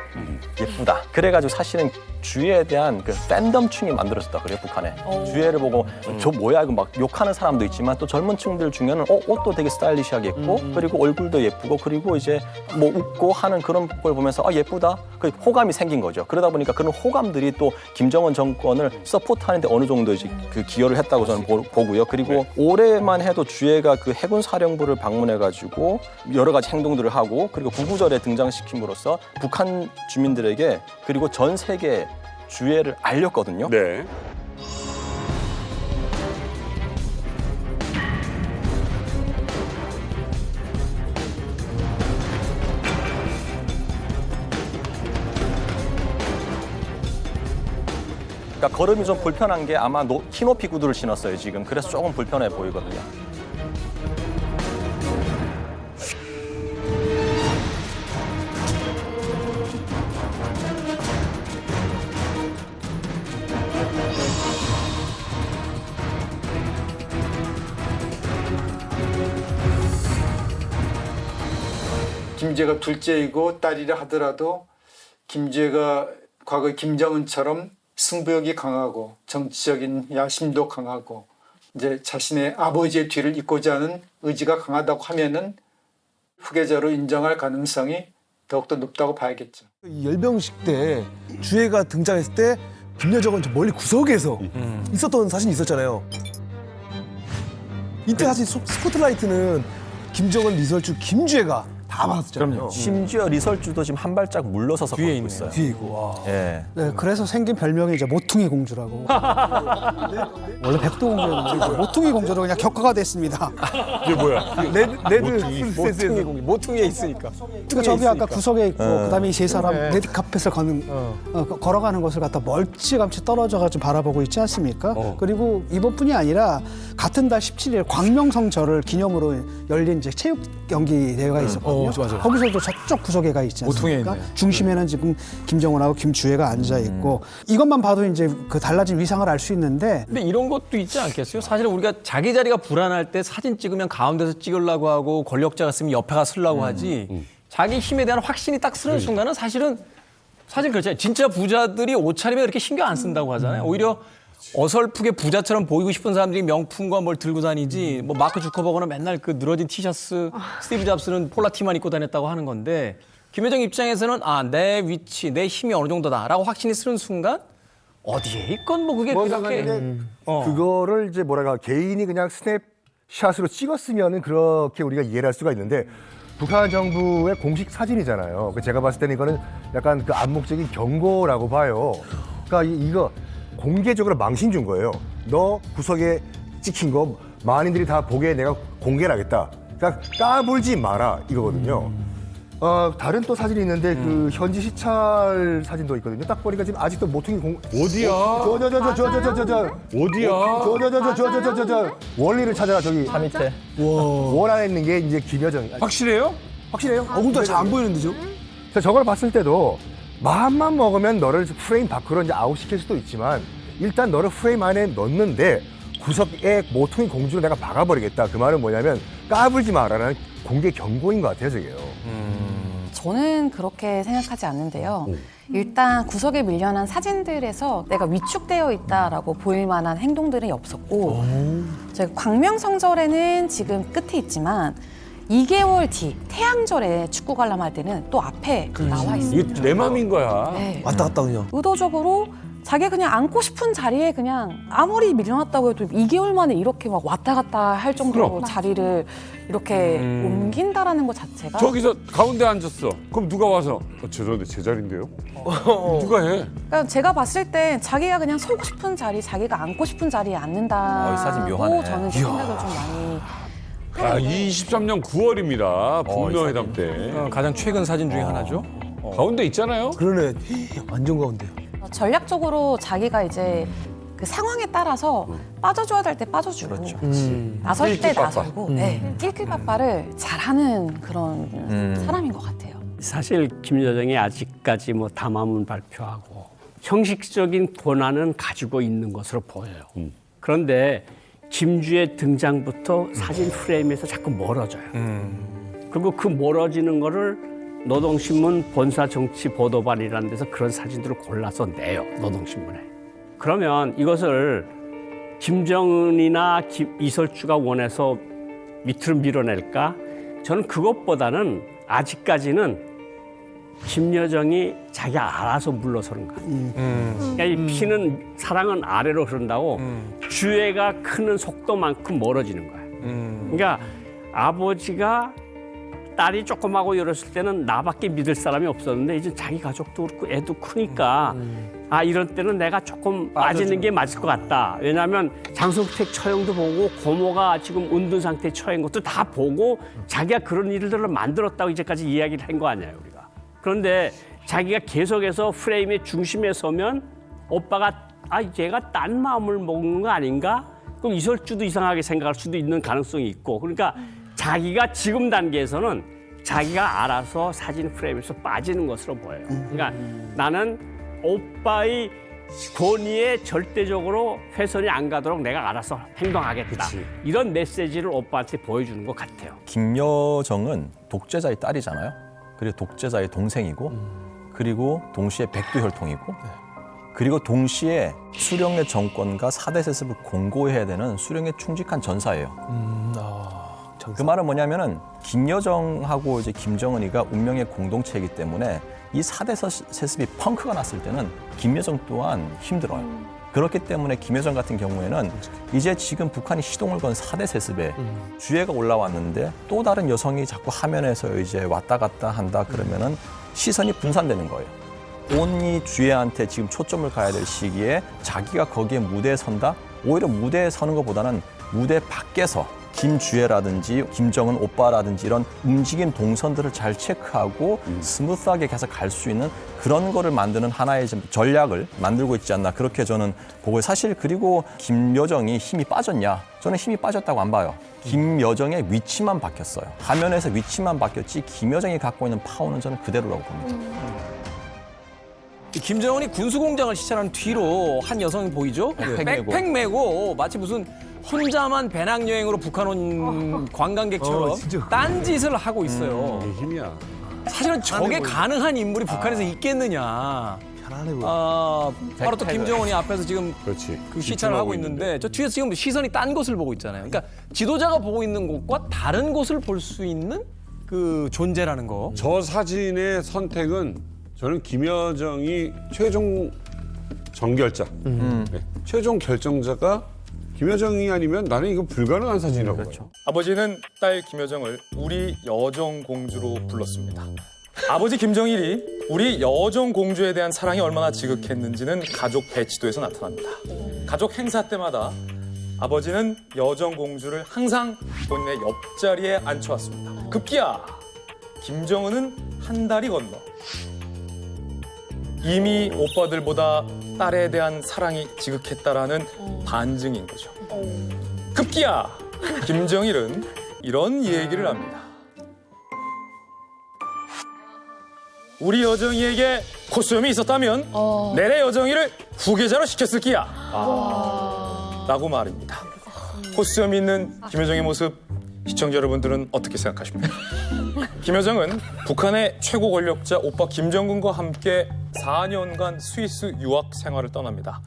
예쁘다. 그래가지고 사실은 주애에 대한 그 팬덤층이 만들어졌다 그래요, 북한에. 주애를 보고 저 뭐야 이거 막 욕하는 사람도 있지만 또 젊은 층들 중에는 옷도 되게 스타일리시하게 입고 그리고 얼굴도 예쁘고 그리고 이제 뭐 웃고 하는 그런 걸 보면서 예쁘다. 그 호감이 생긴 거죠. 그러다 보니까 그런 호감들이 또 김정은 정권을 서포트하는데 어느 정도 이제 그 기여를 했다고 저는 보고요. 그리고 올해만 해도 주애가 그 해군 사령부를 방문해가지고 여러 가지 행동들을 하고 그리고 구구절에 등장시킴으로써 북한 주민들에게 그리고 전 세계 주애를 알렸거든요. 네. 그러니까 걸음이 좀 불편한 게 아마 키높이 구두를 신었어요, 지금. 그래서 조금 불편해 보이거든요. 김주애가 둘째이고 딸이라 하더라도 김주애가 과거 김정은처럼 승부욕이 강하고 정치적인 야심도 강하고 이제 자신의 아버지의 뒤를 잇고자 하는 의지가 강하다고 하면은 후계자로 인정할 가능성이 더욱더 높다고 봐야겠죠. 이 열병식 때 주애가 등장했을 때 김여정은 저 멀리 구석에서 있었던 사진이 있었잖아요. 이때 사실 스포트라이트는 김정은, 리설주, 김주애가 다 받았잖아요. 심지어 리설주도 지금 한 발짝 물러서서 뒤에 있어요. 뒤에 있고. 와. 예. 네, 그래서 생긴 별명이 이제 모퉁이 공주라고. 원래 백도공주였는데 모퉁이 공주로 그냥 격화가 됐습니다. 이게 뭐야? 레드 모퉁이에 있으니까. 그러니까 저기 아까 구석에 있고 그다음에 이 세 사람 레드 카펫을 걸어가는 것을 갖다 멀찌감치 떨어져가지고 바라보고 있지 않습니까? 그리고 이번뿐이 아니라 같은 달 17일 광명성절을 기념으로 열린 이제 체육 경기 대회가 있었거든요. 맞아요. 거기서도 저쪽 구석에 가 있지 않습니까? 있네. 중심에는 지금 김정은하고 김주애가 앉아 있고 이것만 봐도 이제 그 달라진 위상을 알 수 있는데. 근데 이런 것도 있지 않겠어요? 사실 우리가 자기 자리가 불안할 때 사진 찍으면 가운데서 찍으려고 하고 권력자가 쓰면 옆에 가 쓰려고 하지. 자기 힘에 대한 확신이 딱 쓰는 순간은 사실 그렇잖아요. 진짜 부자들이 옷차림에 그렇게 신경 안 쓴다고 하잖아요. 오히려 어설프게 부자처럼 보이고 싶은 사람들이 명품과 뭘 들고 다니지 뭐 마크 주커버거는 맨날 그 늘어진 티셔츠 스티브 잡스는 폴라티만 입고 다녔다고 하는 건데 김여정 입장에서는 내 위치, 내 힘이 어느 정도다라고 확신이 쓰는 순간 어디에 있건 뭐 그게 그렇게 그거를 이제 개인이 그냥 스냅샷으로 찍었으면은 그렇게 우리가 이해를 할 수가 있는데 북한 정부의 공식 사진이잖아요. 제가 봤을 때는 이거는 약간 그 암묵적인 경고라고 봐요. 그러니까 이거 공개적으로 망신 준 거예요. 너 구석에 찍힌 거 만인들이 다 보게 내가 공개를 하겠다. 그러니까 까불지 마라 이거거든요. 다른 또 사진이 있는데 그 현지 시찰 사진도 있거든요. 딱 보니까 지금 아직도 모퉁이 어디야? 어디야? 원리를 찾아라 저기. 산 밑에. 원안에 있는 게 이제 김여정. 확실해요? 확실해요? 근데 잘 안 보이는데죠? 저걸 봤을 때도 마음만 먹으면 너를 프레임 밖으로 이제 아웃시킬 수도 있지만 일단 너를 프레임 안에 넣는데 구석에 모퉁이 공주로 내가 박아버리겠다. 그 말은 뭐냐면 까불지 마라는 공개 경고인 것 같아요, 저게요. 저는 그렇게 생각하지 않는데요. 일단 구석에 밀려난 사진들에서 내가 위축되어 있다라고 보일 만한 행동들이 없었고 제가 광명성절에는 지금 끝에 있지만 2개월 뒤 태양절에 축구 관람할 때는 또 앞에 나와 있습니다. 이게 내 맘인 거야. 네. 왔다 갔다 그냥. 의도적으로 자기가 그냥 앉고 싶은 자리에 그냥 아무리 밀려났다고 해도 2개월 만에 이렇게 막 왔다 갔다 할 정도로 그럼. 자리를 이렇게 옮긴다라는 것 자체가 저기서 가운데 앉았어. 그럼 누가 와서 죄송한데 제 자리인데요? 누가 해? 그러니까 제가 봤을 때 자기가 그냥 서고 싶은 자리, 자기가 앉고 싶은 자리에 이 사진 앉는다고 묘하네. 저는 생각을 좀 많이 23년 9월입니다. 북미회담 때. 가장 최근 사진 중에 하나죠. 가운데 있잖아요. 그러네. 완전 가운데요. 전략적으로 자기가 이제 그 상황에 따라서 빠져줘야 될 때 빠져주고 나설 때 나설고 낄낄빠빠를 잘하는 그런 사람인 것 같아요. 사실 김여정이 아직까지 뭐 담화문 발표하고 형식적인 권한은 가지고 있는 것으로 보여요. 그런데 김주의 등장부터 사진 프레임에서 자꾸 멀어져요. 그리고 그 멀어지는 거를 노동신문 본사정치보도반이라는 데서 그런 사진들을 골라서 내요. 노동신문에. 그러면 이것을 김정은이나 이설주가 원해서 밑으로 밀어낼까? 저는 그것보다는 아직까지는 김여정이 자기가 알아서 물러서는 거 같아요. 그러니까 이 피는 사랑은 아래로 흐른다고 주애가 크는 속도만큼 멀어지는 거야. 그러니까 아버지가 딸이 조그마하고 이랬을 때는 나밖에 믿을 사람이 없었는데 이제 자기 가족도 그렇고 애도 크니까 이런 때는 내가 조금 빠지는 게 맞을 것 같다. 왜냐하면 장성택 처형도 보고 고모가 지금 은둔 상태에 처한 것도 다 보고 자기가 그런 일들을 만들었다고 이제까지 이야기를 한 거 아니에요, 우리가. 그런데 자기가 계속해서 프레임의 중심에 서면 오빠가 얘가 딴 마음을 먹는 거 아닌가? 그럼 이설주도 이상하게 생각할 수도 있는 가능성이 있고 그러니까 자기가 지금 단계에서는 자기가 알아서 사진 프레임에서 빠지는 것으로 보여요. 그러니까 나는 오빠의 권위에 절대적으로 훼손이 안 가도록 내가 알아서 행동하겠다. 이런 메시지를 오빠한테 보여주는 것 같아요. 김여정은 독재자의 딸이잖아요. 그리고 독재자의 동생이고 그리고 동시에 백두혈통이고 그리고 동시에 수령의 정권과 4대 세습을 공고해야 되는 수령에 충직한 전사예요. 그 말은 뭐냐면은 김여정하고 이제 김정은이가 운명의 공동체이기 때문에 이 4대 세습이 펑크가 났을 때는 김여정 또한 힘들어요. 그렇기 때문에 김여정 같은 경우에는 이제 지금 북한이 시동을 건 4대 세습에 주애가 올라왔는데 또 다른 여성이 자꾸 화면에서 이제 왔다 갔다 한다 그러면은 시선이 분산되는 거예요. 온 이 주애한테 지금 초점을 가야 될 시기에 자기가 거기에 무대에 선다? 오히려 무대에 서는 것보다는 무대 밖에서 김주애라든지 김정은 오빠라든지 이런 움직임 동선들을 잘 체크하고 스무스하게 계속 갈 수 있는 그런 거를 만드는 하나의 전략을 만들고 있지 않나 그렇게 저는 보고 사실 그리고 김여정이 힘이 빠졌냐? 저는 힘이 빠졌다고 안 봐요. 김여정의 위치만 바뀌었어요. 화면에서 위치만 바뀌었지 김여정이 갖고 있는 파워는 저는 그대로라고 봅니다. 김정은이 군수공장을 시찰한 뒤로 한 여성이 보이죠? 백팩 메고 마치 무슨 혼자만 배낭여행으로 북한 온 관광객처럼 딴짓을 하고 있어요. 힘이야. 사실은 저게 가능한 인물이 북한에서 있겠느냐. 잘하네. 바로 또 김정은이 앞에서 지금 그 시찰을 하고 있는데 저 뒤에서 지금 시선이 딴 곳을 보고 있잖아요. 그러니까 지도자가 보고 있는 곳과 다른 곳을 볼 수 있는 그 존재라는 거. 저 사진의 선택은 저는 김여정이 최종 정결자, 네. 최종 결정자가 김여정이 아니면 나는 이거 불가능한 사진이라고 봐요. 아버지는 딸 김여정을 우리 여정 공주로 불렀습니다. 아버지 김정일이 우리 여정 공주에 대한 사랑이 얼마나 지극했는지는 가족 배치도에서 나타납니다. 가족 행사 때마다 아버지는 여정 공주를 항상 본인의 옆자리에 앉혀왔습니다. 급기야 김정은은 한 다리 건너 이미 오빠들보다 딸에 대한 사랑이 지극했다라는 반증인 거죠. 급기야 김정일은 이런 얘기를 합니다. 우리 여정이에게 코수염이 있었다면 내래 여정이를 후계자로 시켰을 끼야 라고 말입니다. 코수염이 있는 김여정의 모습 시청자 여러분들은 어떻게 생각하십니까? 김여정은 북한의 최고 권력자 오빠 김정은과 함께 4년간 스위스 유학 생활을 떠납니다.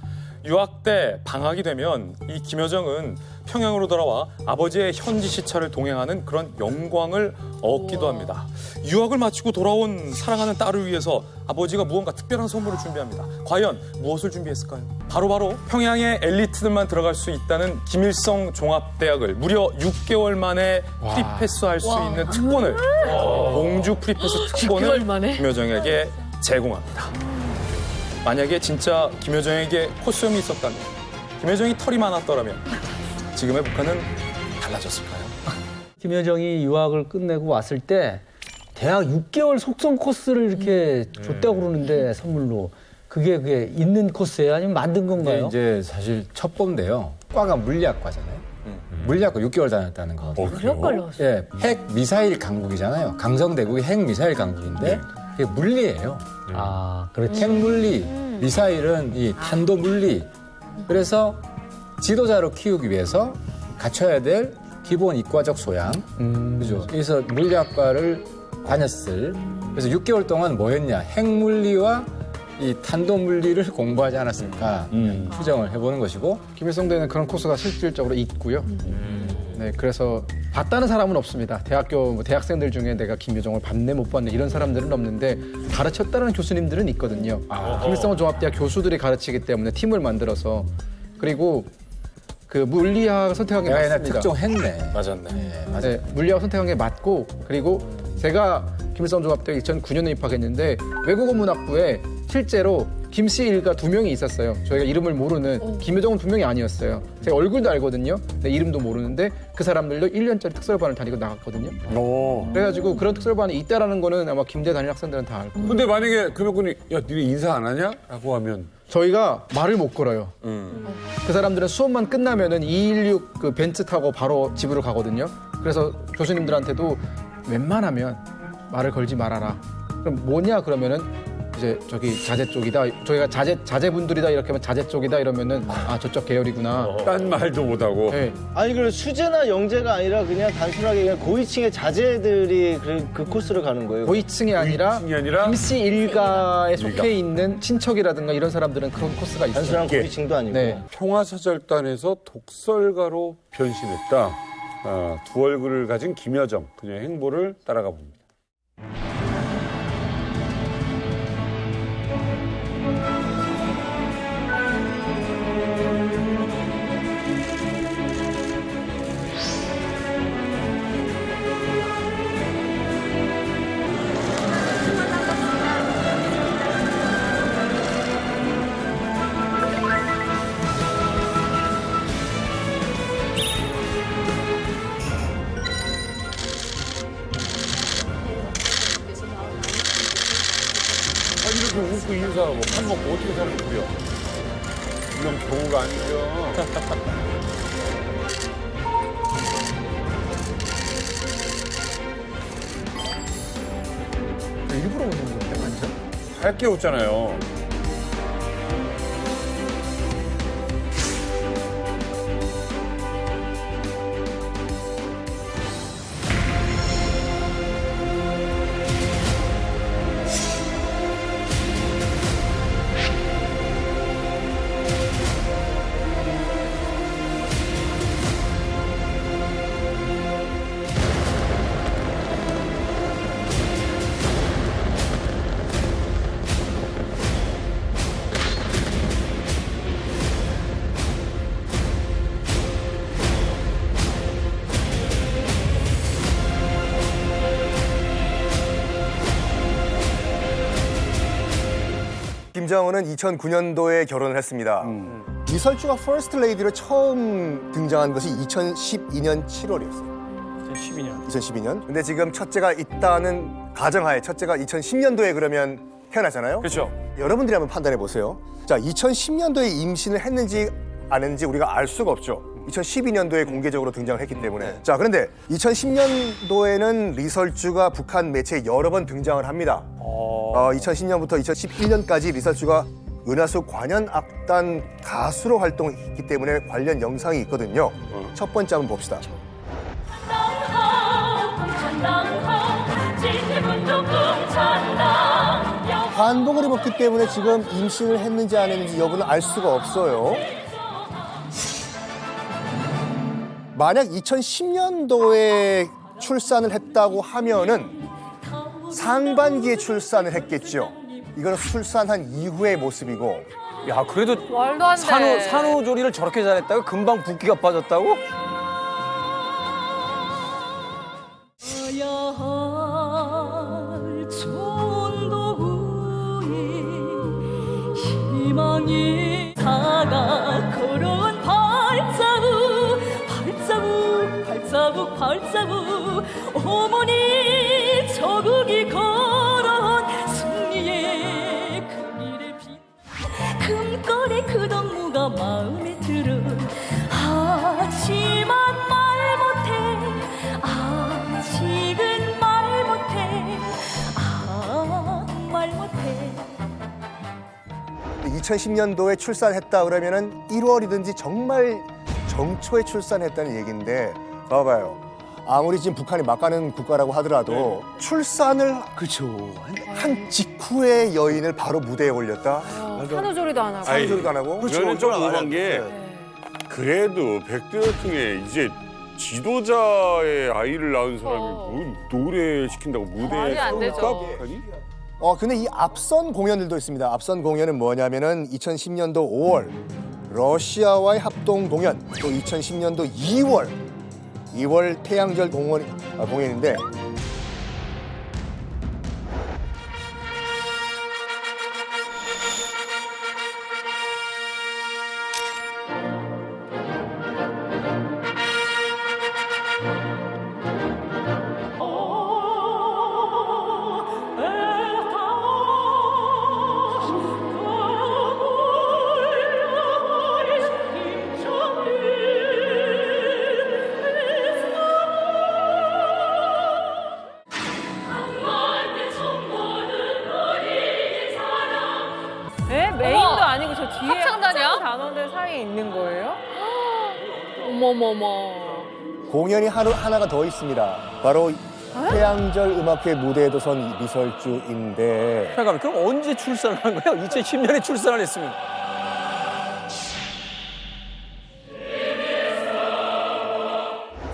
유학 때 방학이 되면 이 김여정은 평양으로 돌아와 아버지의 현지 시찰을 동행하는 그런 영광을 얻기도 합니다. 유학을 마치고 돌아온 사랑하는 딸을 위해서 아버지가 무언가 특별한 선물을 준비합니다. 과연 무엇을 준비했을까요? 바로 평양의 엘리트들만 들어갈 수 있다는 김일성 종합대학을 무려 6개월 만에 프리패스할 수 있는 특권을 공주 프리패스 특권을 김여정에게 제공합니다. 만약에 진짜 김여정에게 코수염이 있었다면, 김여정이 털이 많았더라면 지금의 북한은 달라졌을까요? 김여정이 유학을 끝내고 왔을 때 대학 6개월 속성 코스를 이렇게 줬다고 그러는데 선물로 그게 있는 코스예요? 아니면 만든 건가요? 이제 사실 첩보인데요. 과가 물리학과잖아요. 물리학과 6개월 다녔다는 거. 그럴걸요. 예, 핵 미사일 강국이잖아요. 강성대국이 핵 미사일 강국인데 그게 물리예요. 아, 그렇지. 핵물리, 미사일은 이 탄도 물리. 그래서 지도자로 키우기 위해서 갖춰야 될 기본 이과적 소양. 그죠? 그래서 물리학과를 다녔을. 그래서 6개월 동안 뭐 했냐? 핵물리와 이 탄도 물리를 공부하지 않았을까 추정을 해보는 것이고. 김일성대는 그런 코스가 실질적으로 있고요. 네, 그래서 봤다는 사람은 없습니다. 대학생들 중에 내가 김여정을 봤네 못 봤네 이런 사람들은 없는데 가르쳤다는 교수님들은 있거든요. 김일성 종합대학 교수들이 가르치기 때문에 팀을 만들어서. 그리고 그 물리학 선택한 게 맞습니다. 특종했네. 맞았네. 네, 물리학 선택한 게 맞고, 그리고 제가 김일성 종합대학 2009년에 입학했는데 외국어 문학부에 실제로 김씨 일가 2명이 있었어요. 저희가 이름을 모르는. 김여정은 분명히 아니었어요. 제가 얼굴도 알거든요. 근데 이름도 모르는데 그 사람들도 1년짜리 특설반을 다니고 나갔거든요. 그래가지고 그런 특설반이 있다라는 거는 아마 김대 다니는 학생들은 다 알고. 근데 만약에 금혁군이 야, 니네 인사 안 하냐? 라고 하면 저희가 말을 못 걸어요. 그 사람들은 수업만 끝나면은 216 그 벤츠 타고 바로 집으로 가거든요. 그래서 교수님들한테도 웬만하면 말을 걸지 말아라. 그럼 뭐냐 그러면은 이제 저기 자재 쪽이다. 저희가 자재분들이다 이렇게 하면 자재 쪽이다 이러면은 아 저쪽 계열이구나. 딴 말도 못하고. 네. 아니 그럼 수재나 영재가 아니라 그냥 단순하게 그냥 고위층의 자제들이 그 코스를 가는 거예요? 고위층이 아니라 김씨 일가에 속해 있는 친척이라든가 이런 사람들은 그런 코스가 있어요. 단순한 고위층도 아니고. 네. 평화사절단에서 독설가로 변신했다. 두 얼굴을 가진 김여정, 그녀의 행보를 따라가 봅니다. 이렇게 웃고 인사하고 밥 먹고 어떻게 사는 거야? 이건 경우가 아니죠. 일부러 웃는 건데 완전. 밝게 웃잖아요. 김정은은 2009년도에 결혼을 했습니다. 리설주가 퍼스트 레이디로 처음 등장한 것이 2012년 7월이었어요. 2012년. 근데 지금 첫째가 있다는 가정하에 첫째가 2010년도에 그러면 태어나잖아요. 그렇죠. 여러분들이 한번 판단해 보세요. 자, 2010년도에 임신을 했는지 안 했는지 우리가 알 수가 없죠. 2012년도에 공개적으로 등장을 했기 때문에. 자, 그런데 2010년도에는 리설주가 북한 매체에 여러 번 등장을 합니다. 2010년부터 2011년까지 리설주가 은하수 관현악단 가수로 활동했기 때문에 관련 영상이 있거든요. 첫 번째 한번 봅시다. 한복을 입었기 때문에 지금 임신을 했는지 안 했는지 여부는 알 수가 없어요. 만약 2010년도에 출산을 했다고 하면은 상반기에 출산을 했겠죠. 이건 출산한 이후의 모습이고. 야, 그래도 말도 안 돼. 산후조리를 저렇게 잘했다고 금방 붓기가 빠졌다고? 희망이 다가걸어온 발자국 어머니 저국이 걸어온 승리의 그 길에 금거리 그 덕무가 마음에 들어 하지만 말 못해 아직은 말 못해 말 못해 2010년도에 출산했다 그러면은 1월이든지 정말 정초에 출산했다는 얘기인데 봐봐요. 아무리 지금 북한이 막가는 국가라고 하더라도 출산을 한 직후에 여인을 바로 무대에 올렸다. 산후조리도 안 하고. 산후조리도 안 하고. 이거는 좀 오만 게 그래도 백 대통령에 이제 지도자의 아이를 낳은 사람이 뭐 노래 시킨다고 무대에 말이 안 되죠. 북한이? 근데 이 앞선 공연들도 있습니다. 앞선 공연은 뭐냐면은 2010년도 5월 러시아와의 합동 공연, 또 2010년도 2월 태양절 공연인데 메인도 아니고 저 뒤에 합창단이야? 단원들 사이에 있는 거예요? 어머머머. 공연이 하나가 더 있습니다. 바로 태양절 음악회 무대에도 선 리설주인데. 잠깐만, 그럼 언제 출산을 한 거예요? 2010년에 출산을 했으면.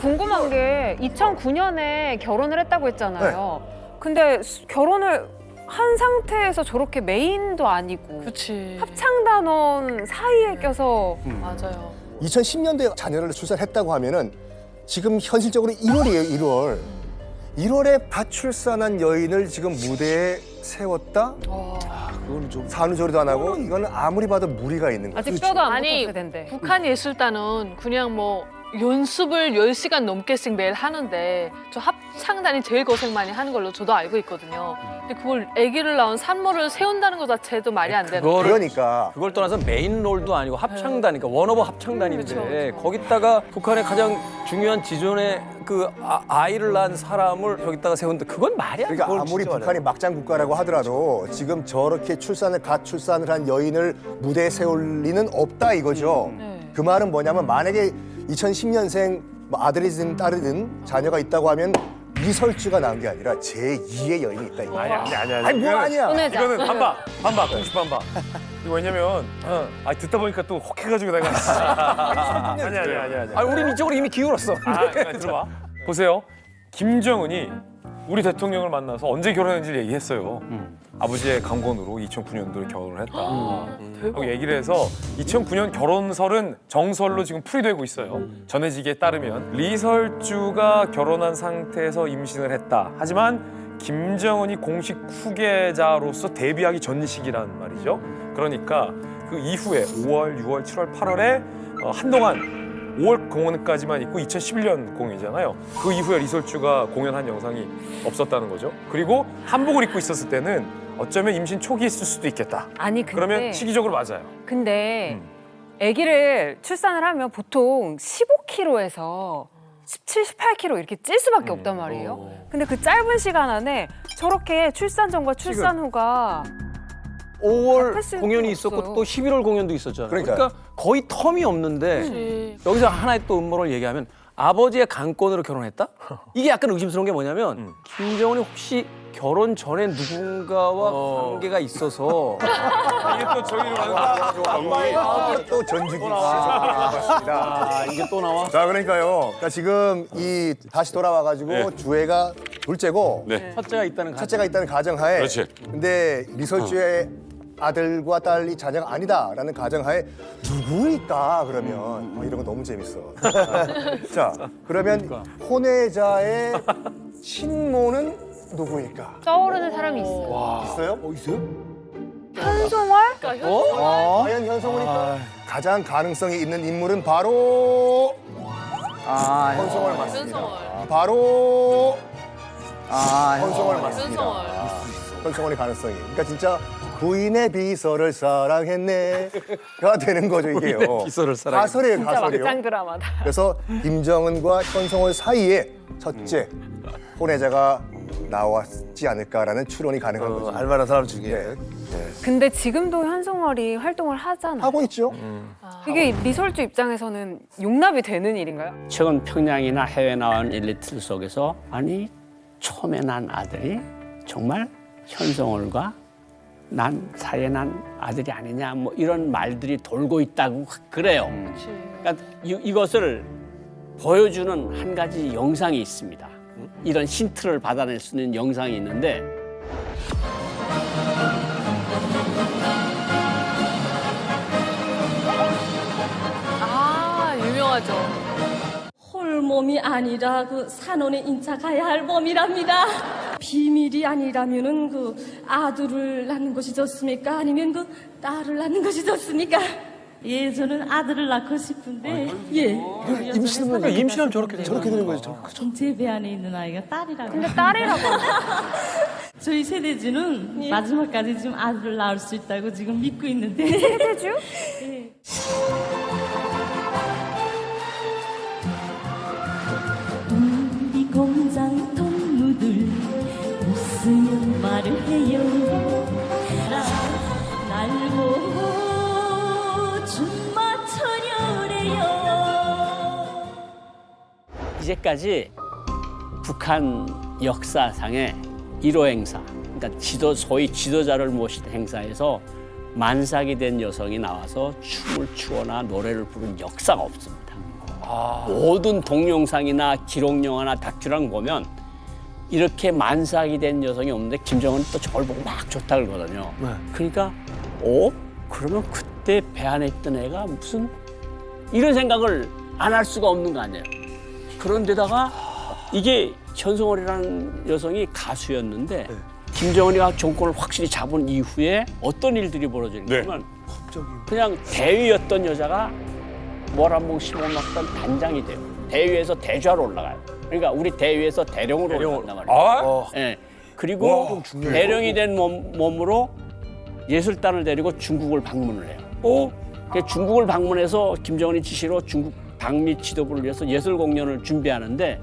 궁금한 게 2009년에 결혼을 했다고 했잖아요. 근데 결혼을 한 상태에서 저렇게 메인도 아니고 합창단원 사이에 껴서 맞아요. 2010년도에 자녀를 출산했다고 하면은 지금 현실적으로 1월이에요, 1월. 1월에 갓 출산한 여인을 지금 무대에 세웠다? 그건 좀 산후조리도 안 하고 이거는 아무리 봐도 무리가 있는 거죠. 아직 뼈도 안 아니, 붙었을 텐데. 북한 예술단은 그냥 뭐 연습을 10시간 넘게씩 매일 하는데 저 합창단이 제일 고생 많이 하는 걸로 저도 알고 있거든요. 근데 그걸 아기를 낳은 산모를 세운다는 것 자체도 말이 안 되는 거예요. 그러니까 그걸 떠나서 메인 롤도 아니고 합창단이니까 원오버 합창단인데 그렇죠. 거기다가 북한의 가장 중요한 지존의 그 아이를 낳은 사람을 저기다가 세운다. 그건 말이 안 돼. 그러니까 아무리 북한이 막장 국가라고 하더라도 지금 저렇게 갓 출산을 한 여인을 무대에 세울 리는 없다 이거죠. 그 말은 뭐냐면 만약에 2010년생 아들이든 딸이든 자녀가 있다고 하면 리설주가 낳은 게 아니라 제2의 여인이 있다 이거. 아니야. 아니 뭐 아니야. 이거는 반박, 공식 반박. 이거 왜냐면 듣다 보니까 또 혹해가지고 내가 아니야. 우린 이쪽으로 이미 기울었어. 그냥 들어봐. 보세요. 김정은이 우리 대통령을 만나서 언제 결혼했는지 얘기했어요. 아버지의 강권으로 2009년도에 결혼을 했다. 하고 얘기를 해서 2009년 결혼설은 정설로 지금 풀이되고 있어요. 전해지기에 따르면 리설주가 결혼한 상태에서 임신을 했다. 하지만 김정은이 공식 후계자로서 데뷔하기 전 시기란 말이죠. 그러니까 그 이후에 5월, 6월, 7월, 8월에 한동안 5월 공연까지만 있고 2011년 공연이잖아요. 그 이후에 리설주가 공연한 영상이 없었다는 거죠. 그리고 한복을 입고 있었을 때는 어쩌면 임신 초기였을 수도 있겠다. 아니 근데 그러면 시기적으로 맞아요. 근데 아기를 출산을 하면 보통 15kg에서 17, 18kg 이렇게 찔 수밖에 없단 말이에요. 근데 그 짧은 시간 안에 저렇게 출산 전과 출산 후가 5월 공연이 있었고 또 11월 공연도 있었잖아요. 그러니까요. 그러니까 거의 텀이 없는데 여기서 하나의 또 음모를 얘기하면 아버지의 강권으로 결혼했다? 이게 약간 의심스러운 게 뭐냐면 김정은이 혹시 결혼 전에 누군가와 관계가 있어서 이게 또 저기로 가는 또 전주기 맞습니다. 이게 또 나와? 자, 그러니까요. 그러니까 지금 이 다시 돌아와가지고 주애가 둘째고 첫째가 있다는 가정. 첫째가 있다는 가정하에. 그렇지. 근데 리설주의 아들과 딸이 자녀가 아니다라는 가정하에 누구일까 그러면 이런 거 너무 재밌어. 자, 그러면 혼외자의 친모는 누구일까? 떠오르는 사람이 있어요. 있어요? 있어요? 현송월? 과연 현송월일까? 가장 가능성이 있는 인물은 바로 현송월 맞습니다. 바로 현송월 맞습니다. 현송월의 가능성이. 그러니까 진짜 부인의 비서를 사랑했네가 되는 거죠 이게요. 부인의 비서를 사랑했네. 가설이에요, 진짜 가설이요. 막장 드라마다. 그래서 김정은과 현송월 사이에 첫째 혼외자가 나왔지 않을까라는 추론이 가능한 거죠. 알만한 사람 중에. 근데 지금도 현송월이 활동을 하잖아요. 하고 있죠. 이게 리설주 입장에서는 용납이 되는 일인가요? 최근 평양이나 해외 나온 엘리트 속에서 아니 처음에 난 아들이 정말 현송월과 난 사이에 난 아들이 아니냐 뭐 이런 말들이 돌고 있다고 그래요. 그러니까 이것을 보여주는 한 가지 영상이 있습니다. 이런 힌트를 받아낼 수 있는 영상이 있는데 아, 유명하죠. 홀몸이 아니라 그 산원에 인차 가야 할 몸이랍니다. 비밀이 아니라면은 그 아들을 낳는 것이 좋습니까? 아니면 그 딸을 낳는 것이 좋습니까? 예, 저는 아들을 낳고 싶은데 임신하면 저렇게 되는 거죠. 제 배 안에 있는 아이가 딸이라고. 근데 딸이라고. 저희 세대주는 마지막까지 지금 아들을 낳을 수 있다고 지금 믿고 있는데. 세대주? 예. 우리 공장 동무들 웃으며 말을 해요. 날고 춤마 처녀래요. 이제까지 북한 역사상의 1호 행사, 그러니까 소위 지도자를 모신 행사에서 만삭이 된 여성이 나와서 춤을 추거나 노래를 부른 역사가 없습니다. 모든 동영상이나 기록 영화나 다큐랑 보면 이렇게 만삭이 된 여성이 없는데 김정은이 또 저걸 보고 막 좋다 그러거든요. 그러니까 그러면 그때 배 안에 있던 애가 무슨 이런 생각을 안 할 수가 없는 거 아니에요. 그런데다가 이게 현송월이라는 여성이 가수였는데 김정은이가 정권을 확실히 잡은 이후에 어떤 일들이 벌어지냐면 그냥 대위였던 여자가 모란봉 시범학단 단장이 돼요. 대위에서 대좌로 올라가요. 그러니까 우리 대위에서 대령으로 올라간단 말이에요. 예. 그리고 대령이 된 몸으로 예술단을 데리고 중국을 방문을 해요. 중국을 방문해서 김정은이 지시로 중국 방미 지도부를 위해서 예술 공연을 준비하는데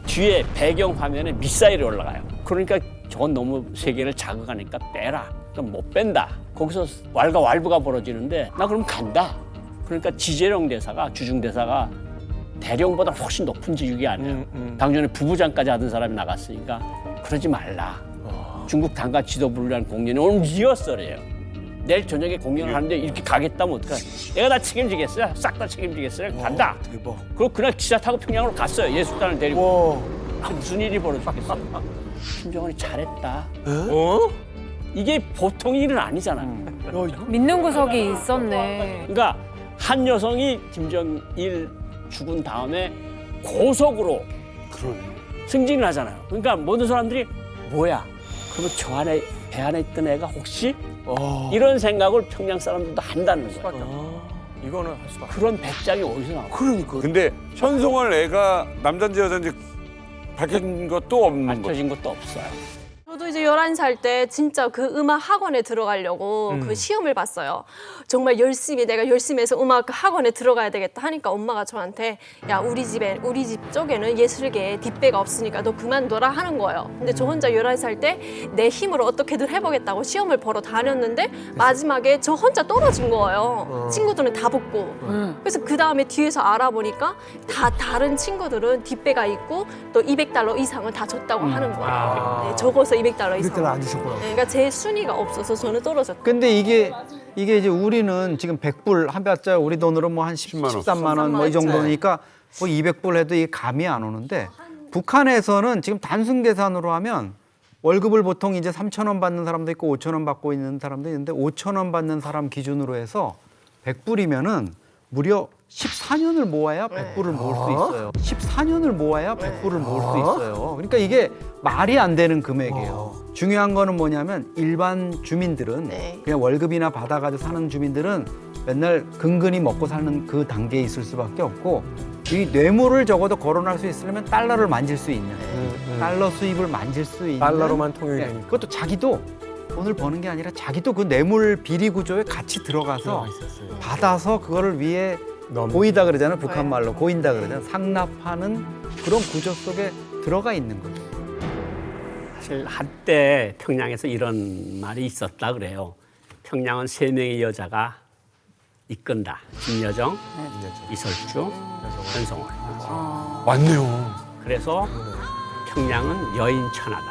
뒤에 배경 화면에 미사일이 올라가요. 그러니까 저건 너무 세계를 자극하니까 빼라. 그럼 못 뺀다. 거기서 왈가왈부가 벌어지는데 나 그럼 간다. 그러니까 지재령 대사가 주중 대사가 대령보다 훨씬 높은 직위 아니에요. 당연히 부부장까지 하던 사람이 나갔으니까 그러지 말라. 중국 당과 지도부를 위한 공연이 오늘 리허설이에요. 내일 저녁에 공연을 하는데 이렇게 가겠다면 어떡해. 내가 다 책임지겠어요. 싹 다 책임지겠어요. 간다. 대박. 그리고 그날 기차 타고 평양으로 갔어요. 예술단을 데리고. 무슨 일이 벌어졌겠어요. 김정은이 잘했다. 이게 보통 일은 아니잖아요. 믿는 구석이 있었네. 그러니까 한 여성이 김정일 죽은 다음에 고속으로 승진을 하잖아요. 그러니까 모든 사람들이 뭐야? 그러면 저 안에 배 대안했던 애가 혹시 이런 생각을 평양 사람들도 한다는 거예요. 이거는 할 수밖에. 그런 배짱이 어디서 나와? 그러니까. 근데 현송월 애가 남잔지 여잔지 밝혀진 것도 없는 거. 밝혀진 것도 없어요. 저도 이제 11살 때 진짜 그 음악 학원에 들어가려고 그 시험을 봤어요. 정말 내가 열심히 해서 음악 학원에 들어가야 되겠다 하니까 엄마가 저한테 야, 우리 집 쪽에는 예술계에 뒷배가 없으니까 너 그만둬라 하는 거예요. 근데 저 혼자 11살 때 내 힘으로 어떻게든 해보겠다고 시험을 보러 다녔는데 마지막에 저 혼자 떨어진 거예요. 친구들은 다 붙고. 그래서 그 다음에 뒤에서 알아보니까 다 다른 친구들은 뒷배가 있고 또 $200 이상은 다 줬다고 하는 거예요. 네, 적어서 $200 이상. 안 주셨구나. 네, 그러니까 제 순위가 없어서 저는 떨어졌고. 근데 이게 이제 우리는 지금 100불 한 배짜 우리 돈으로 뭐 한 13만 원 뭐 이 정도니까 뭐 200불 해도 이게 감이 안 오는데 북한에서는 지금 단순 계산으로 하면 월급을 보통 이제 3,000원 받는 사람도 있고 5,000원 받고 있는 사람도 있는데 5,000원 받는 사람 기준으로 해서 100불이면은 무려 14년을 모아야 100불을 모을 수 있어요. 14년을 모아야 100불을 모을 수 있어요. 그러니까 이게 말이 안 되는 금액이에요. 중요한 거는 뭐냐면 일반 주민들은 그냥 월급이나 받아가지고 사는 주민들은 맨날 근근히 먹고 사는 그 단계에 있을 수밖에 없고 이 뇌물을 적어도 거론할 수 있으려면 달러를 만질 수 있는 달러 수입을 만질 수 있는 달러로만 통용이 되니까. 그것도 자기도 돈을 버는 게 아니라 자기도 그 뇌물 비리 구조에 같이 들어가서 받아서 그거를 위에 고이다 그러잖아요. 북한 말로 고인다 그러잖아요. 상납하는 그런 구조 속에 들어가 있는 거죠. 사실 한때 평양에서 이런 말이 있었다 그래요. 평양은 3명의 여자가 이끈다. 김여정, 이설주, 현송월. 맞네요. 그래서 평양은 여인천하다.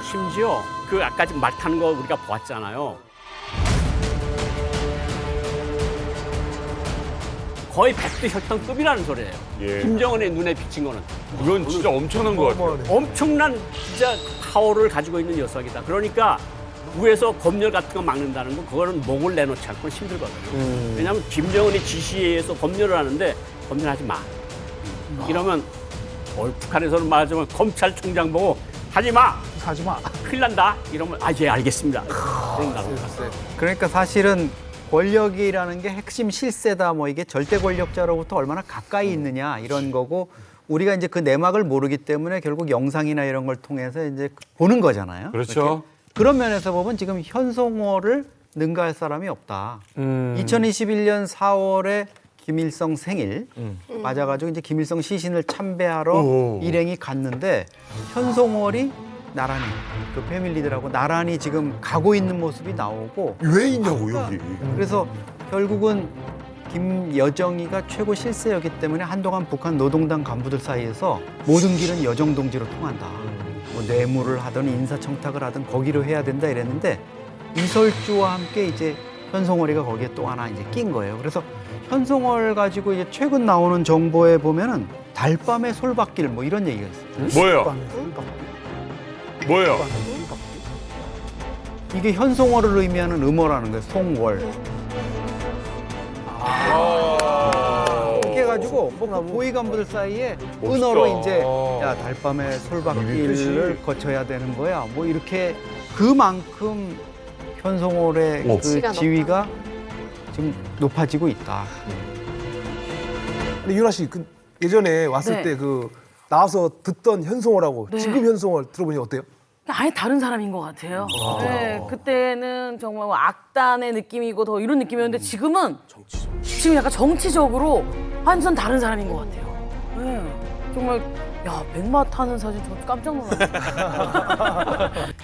심지어 그 아까 말 타는 거 우리가 보았잖아요. 거의 백두혈통급이라는 소리예요. 예. 김정은의 눈에 비친 거는. 이건 진짜 엄청난 것 같아요. 엄청난 진짜 파워를 가지고 있는 여성이다. 그러니까 위에서 검열 같은 거 막는다는 거 그거는 목을 내놓지 않고는 힘들거든요. 왜냐하면 김정은이 지시에 의해서 검열을 하는데 검열하지 마. 이러면 북한에서는 말하자면 검찰총장 보고 하지 마. 하지 마. 큰일 난다. 이러면 예 알겠습니다. 그런다고. 그러니까 사실은 권력이라는 게 핵심 실세다. 뭐 이게 절대 권력자로부터 얼마나 가까이 있느냐 이런 거고 우리가 이제 그 내막을 모르기 때문에 결국 영상이나 이런 걸 통해서 이제 보는 거잖아요. 그렇죠. 이렇게. 그런 면에서 보면 지금 현송월을 능가할 사람이 없다. 2021년 4월에 김일성 생일 맞아가지고 이제 김일성 시신을 참배하러 일행이 갔는데 현송월이 나란히 그 패밀리들하고 나란히 지금 가고 있는 모습이 나오고 왜 있냐고 여기. 그래서 결국은 김여정이가 최고 실세였기 때문에 한동안 북한 노동당 간부들 사이에서 모든 길은 여정 동지로 통한다. 뭐 뇌물을 하든 인사청탁을 하든 거기로 해야 된다 이랬는데 이설주와 함께 이제 현송월이가 거기에 또 하나 이제 낀 거예요. 그래서 현송월 가지고 이제 최근 나오는 정보에 보면은 달밤의 솔밭길 뭐 이런 얘기가 있어요. 뭐예요? 뭐예요? 이게 현송월을 의미하는 음어라는 거예요. 송월. 이렇게 해가지고 뭐 고위 간부들 사이에 멋있다. 은어로 이제 야 달밤의 솔밭길을 거쳐야 되는 거야. 뭐 이렇게 그만큼 현송월의 그 지위가 지금 높아지고 있다. 근데 유나 씨, 그 예전에 왔을 네. 때 그 나와서 듣던 현송월하고 네. 지금 현송월 들어보니 어때요? 아예 다른 사람인 것 같아요. 네, 그때는 정말 뭐 악단의 느낌이고 더 이런 느낌이었는데 지금은 지금 약간 정치적으로 완전 다른 사람인 것 같아요. 네, 정말 야 백마 타는 사진 저 깜짝 놀랐어요.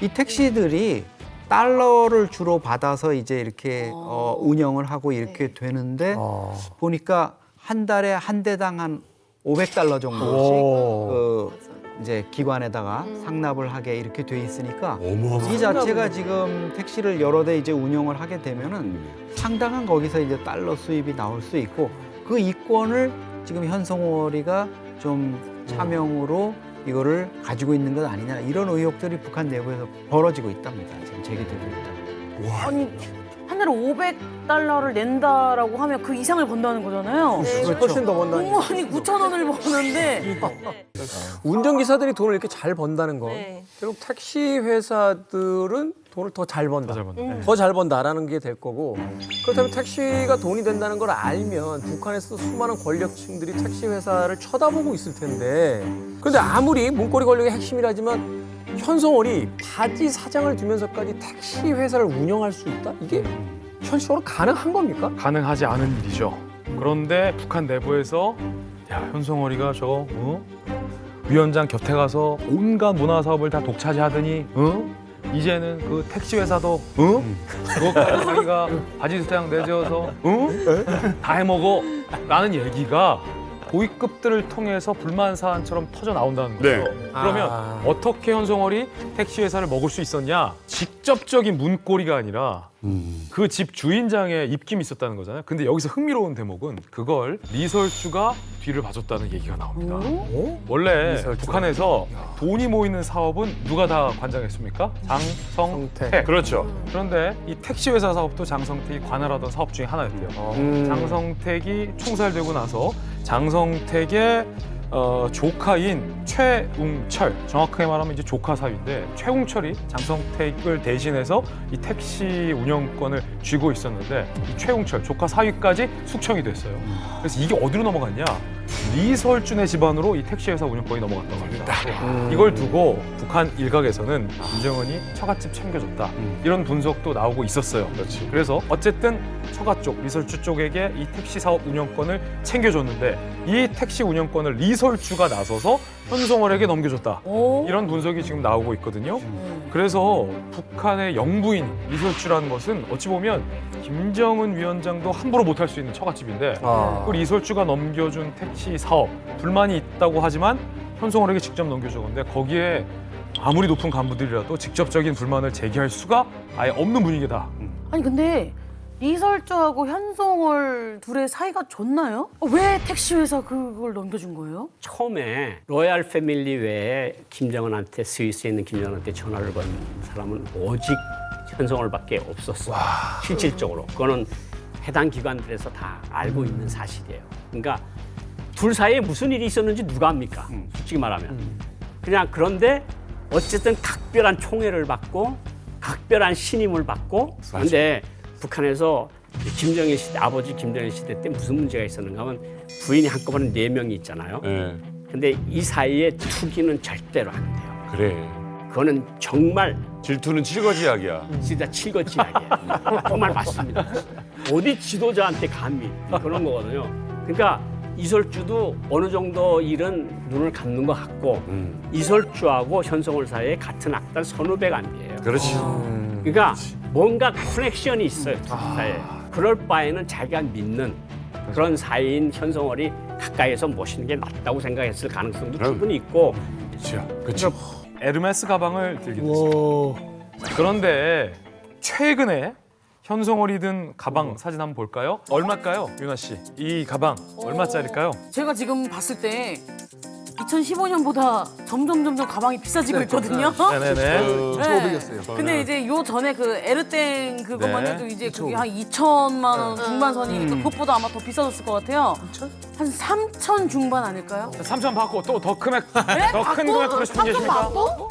이 택시들이 달러를 주로 받아서 이제 이렇게 운영을 하고 이렇게 되는데 보니까 한 달에 한 대당 한 $500 정도씩 이제 기관에다가 상납을 하게 이렇게 돼 있으니까 이 자체가 지금 택시를 여러 대 이제 운영을 하게 되면은 상당한 거기서 이제 달러 수입이 나올 수 있고 그 이권을 지금 현송월이가 좀 차명으로 이거를 가지고 있는 것 아니냐 이런 의혹들이 북한 내부에서 벌어지고 있답니다. 지금 제기되고 있다. 아니 한 달에 $500를 낸다라고 하면 그 이상을 번다는 거잖아요. 훨씬 더 번다니까. 아니 9,000원을 버는데 운전기사들이 돈을 이렇게 잘 번다는 건 네. 결국 택시 회사들은 돈을 더 잘 번다. 더 잘 번다라는 게 될 거고 그렇다면 택시가 돈이 된다는 걸 알면 북한에서도 수많은 권력층들이 택시 회사를 쳐다보고 있을 텐데 그런데 아무리 문고리 권력의 핵심이라지만 현송월이 바지 사장을 두면서까지 택시 회사를 운영할 수 있다? 이게 현실적으로 가능한 겁니까? 가능하지 않은 일이죠. 그런데 북한 내부에서 야, 현송월이가 저거 위원장 곁에 가서 온갖 문화 사업을 다 독차지하더니 이제는 그 택시 회사도 그것까지 자기가 바지 사장 내세워서 다 해먹어 라는 얘기가 고위급들을 통해서 불만 사안처럼 터져 나온다는 거죠. 네. 그러면 어떻게 현송월이 택시 회사를 먹을 수 있었냐? 직접적인 문고리가 아니라 그 집 주인장의 입김이 있었다는 거잖아요. 근데 여기서 흥미로운 대목은 그걸 리설주가 뒤를 봐줬다는 얘기가 나옵니다. 원래 북한에서 돈이 모이는 사업은 누가 다 관장했습니까? 장성택. 그렇죠. 그런데 이 택시 회사 사업도 장성택이 관할하던 사업 중에 하나였대요. 장성택이 총살되고 나서 장성택의 조카인 최웅철, 정확하게 말하면 이제 조카 사위인데 최웅철이 장성택을 대신해서 이 택시 운영권을 쥐고 있었는데 이 최웅철 조카 사위까지 숙청이 됐어요. 그래서 이게 어디로 넘어갔냐? 리설준의 집안으로 이 택시 회사 운영권이 넘어갔단 말이다. 이걸 두고 북한 일각에서는 김정은이 처갓집 챙겨줬다. 이런 분석도 나오고 있었어요. 그렇지. 그래서 어쨌든 처가 쪽, 리설주 쪽에게 이 택시 사업 운영권을 챙겨줬는데 이 택시 운영권을 리설주가 나서서 현송월에게 넘겨줬다. 이런 분석이 지금 나오고 있거든요. 그래서 북한의 영부인 리설주라는 것은 어찌 보면 김정은 위원장도 함부로 못할 수 있는 처갓집인데 그 리설주가 넘겨준 택시 사업 불만이 있다고 하지만 현송월에게 직접 넘겨줬는데 거기에 아무리 높은 간부들이라도 직접적인 불만을 제기할 수가 아예 없는 분위기다. 아니 근데 리설주하고 현송월 둘의 사이가 좋나요? 왜 택시 회사 그걸 넘겨준 거예요? 처음에 로얄 패밀리 외에 김정은한테 스위스에 있는 김정은한테 전화를 건 사람은 오직 현송월밖에 없었어요. 실질적으로. 그거는 해당 기관들에서 다 알고 있는 사실이에요. 그러니까 둘 사이에 무슨 일이 있었는지 누가 압니까? 솔직히 말하면. 그냥 그런데 어쨌든 각별한 총애를 받고 각별한 신임을 받고 그런데 북한에서 김정일 시대, 아버지 김정일 시대 때 무슨 문제가 있었는가 하면 부인이 한꺼번에 4명이 있잖아요. 근데 이 사이에 투기는 절대로 안 돼요. 그래. 그거는 정말 질투는 칠거지약이야. 진짜 칠거지약이야. 정말 맞습니다. 어디 지도자한테 감히 그런 거거든요. 그러니까 이설주도 어느 정도 일은 눈을 감는 것 같고 이설주하고 현송월 사이에 같은 악단 선후배 관계예요. 그렇지. 그러니까 뭔가 커넥션이 있어요, 둘 사이에. 그럴 바에는 자기가 믿는 그런 사이인 현송월이 가까이에서 모시는 게 낫다고 생각했을 가능성도 충분히 있고. 그렇죠. 에르메스 가방을 들게 됐어요. 그런데 최근에 현송월이 든 가방 사진 한번 볼까요? 얼마일까요, 유나 씨? 이 가방 얼마짜리일까요? 제가 지금 봤을 때 2015년보다 점점 가방이 비싸지고 있거든요. 네네네. 2,500이었어요. 근데 이제 요 전에 그 에르땡 그것만 해도 이제 그게 한 2천만 원 중반선이니까 그것보다 아마 더 비싸졌을 것 같아요. 한 3천 중반 아닐까요? 3천 받고 또 더 금액, 네? 더 큰 금액 들으시분 3천 계십니까? 받고?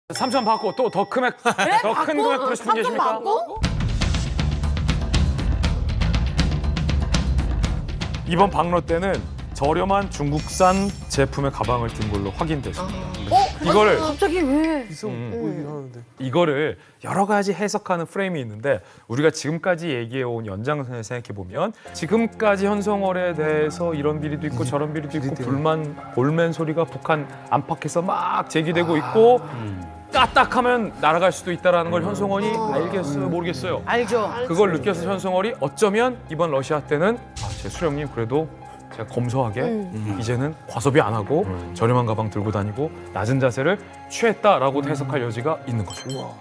3천 받고 또 더 금액, 네? 더 큰 금액 들으시분 3천 계십니까? 받고? 이번 방로 때는 저렴한 중국산 제품의 가방을 든 걸로 확인됐습니다. 이거를 갑자기 왜? 이거를 여러 가지 해석하는 프레임이 있는데 우리가 지금까지 얘기해온 연장선을 생각해보면 지금까지 현송월에 대해서 이런 비리도 있고 저런 비리도 있고 불만, 볼멘 소리가 북한 안팎에서 막 제기되고 있고 까딱하면 날아갈 수도 있다는 걸 현송월이 알겠어요, 모르겠어요? 알죠. 그걸 느껴서 현송월이 어쩌면 이번 러시아 때는 제 수령님 그래도 제가 검소하게 이제는 과소비 안 하고 저렴한 가방 들고 다니고 낮은 자세를 취했다라고 해석할 여지가 있는 거죠.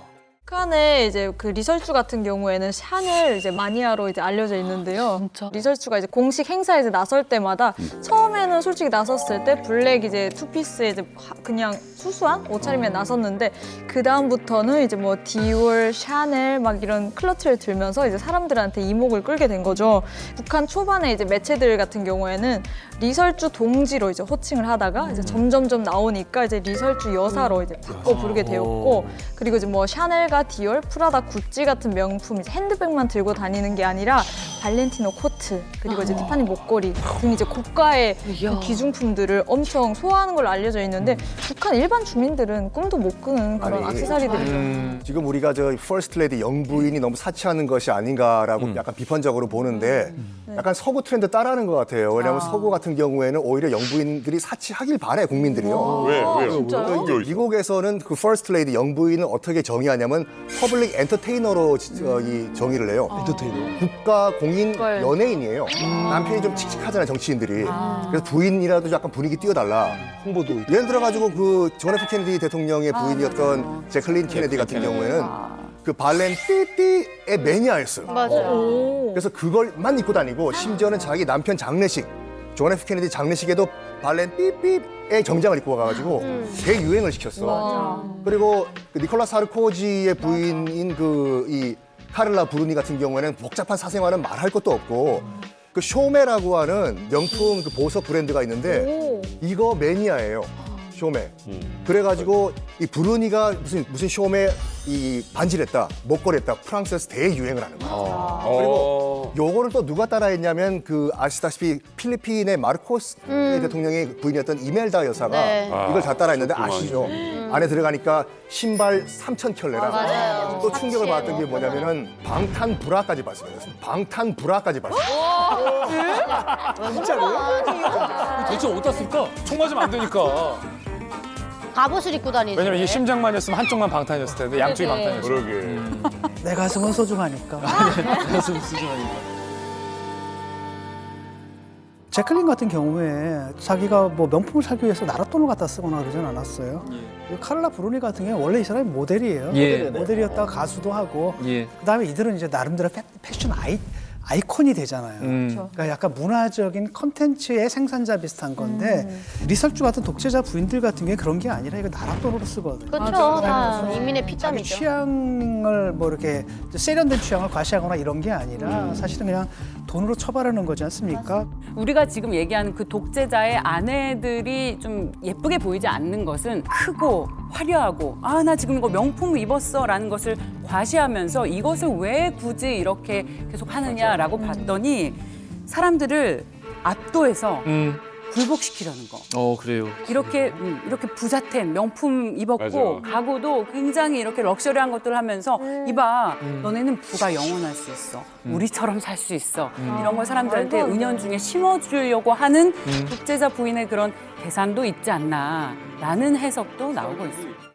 북한의 이제 그 리설주 같은 경우에는 샤넬 이제 마니아로 이제 알려져 있는데요. 리설주가 이제 공식 행사에 이제 나설 때마다 처음에는 솔직히 나섰을 때 블랙 이제 투피스에 이제 그냥 수수한 옷차림에 나섰는데 그 다음부터는 이제 뭐 디올, 샤넬 막 이런 클러치를 들면서 이제 사람들한테 이목을 끌게 된 거죠. 북한 초반에 이제 매체들 같은 경우에는 리설주 동지로 이제 호칭을 하다가 이제 점점점 나오니까 이제 리설주 여사로 이제 바꿔 부르게 되었고 그리고 이제 뭐 샤넬과 디올, 프라다, 구찌 같은 명품 이제 핸드백만 들고 다니는 게 아니라 발렌티노 코트 그리고 이제 티파니 목걸이 등 이제 고가의 그 기중품들을 엄청 소화하는 걸로 알려져 있는데 북한 일반 주민들은 꿈도 못 꾸는 그런 액세서리들이죠. 지금 우리가 저 퍼스트 레디 영부인이 너무 사치하는 것이 아닌가라고 약간 비판적으로 보는데 약간 서구 트렌드 따라하는 것 같아요. 왜냐하면 서구 같은 경우에는 오히려 영부인들이 사치하길 바래 국민들이요. 왜요? 진짜요? 미국에서는 그 퍼스트 레디 영부인을 어떻게 정의하냐면 퍼블릭 엔터테이너로 이 정의를 해요. 엔터테이너. 국가 공인 연예인이에요. 남편이 좀 칙칙하잖아요 정치인들이. 그래서 부인이라도 약간 분위기 띄워달라. 홍보도. 예를 들어 가지고 그 존 F 케네디 대통령의 부인이었던 제클린 케네디 같은 경우에는 그 발렌 띠띠의 매니아였어요. 맞아요. 그래서 그걸만 입고 다니고 심지어는 자기 남편 장례식, 존 F 케네디 장례식에도 발렌 삐삐의 정장을 입고 와가지고 대유행을 시켰어. 그리고 그 니콜라 사르코지의 부인인 이 카를라 브루니 같은 경우에는 복잡한 사생활은 말할 것도 없고 그 쇼메라고 하는 명품 그 보석 브랜드가 있는데 이거 매니아예요. 쇼메. 그래가지고 이 브루니가 무슨 쇼메 이 반지를 했다, 목걸이 했다, 프랑스에서 대유행을 하는 거야. 그리고 요거를 또 누가 따라했냐면 그 아시다시피 필리핀의 마르코스 대통령의 부인이었던 이멜다 여사가 이걸 다 따라했는데 아시죠? 안에 들어가니까 신발 3,000켤레랑 또 충격을 받았던 게 뭐냐면은 방탄 브라까지 봤어요. 방탄 브라까지 봤어요. 진짜로요? 대체 어디다 쓸까? 총 맞으면 안 되니까. 갑옷을 입고 다니죠. 왜냐면 이 심장만이었으면 한쪽만 방탄이었을 텐데 양쪽이 방탄이었어. 그러게. 내 가슴은 소중하니까. 가슴 수정하니까. 제클린 같은 경우에 자기가 뭐 명품을 사기 위해서 나랏돈을 갖다 쓰거나 그러진 않았어요. 그리고 카를라 브루니 같은 경우에 원래 이 사람이 모델이에요. 모델이었다가 가수도 하고 그다음에 이들은 이제 나름대로 패션 아이콘이 되잖아요. 그러니까 약간 문화적인 컨텐츠의 생산자 비슷한 건데 리설주 같은 독재자 부인들 같은 경우에 그런 게 아니라 이거 나랏돈으로 쓰거든요. 그렇죠. 다 인민의 피땀이죠. 자기 취향을 뭐 이렇게 세련된 취향을 과시하거나 이런 게 아니라 사실은 그냥 돈으로 처벌하는 거지 않습니까? 우리가 지금 얘기하는 그 독재자의 아내들이 좀 예쁘게 보이지 않는 것은 크고 화려하고 아, 나 지금 이거 명품을 입었어라는 것을 과시하면서 이것을 왜 굳이 이렇게 계속 하느냐라고 봤더니 사람들을 압도해서 굴복시키려는 거. 그래요. 이렇게 부자템, 명품 입었고 가구도 굉장히 이렇게 럭셔리한 것들을 하면서 이봐, 너네는 부가 영원할 수 있어. 우리처럼 살 수 있어. 이런 걸 사람들한테 은연중에 심어주려고 하는 독재자 부인의 그런 계산도 있지 않나라는 해석도 나오고 있습니다.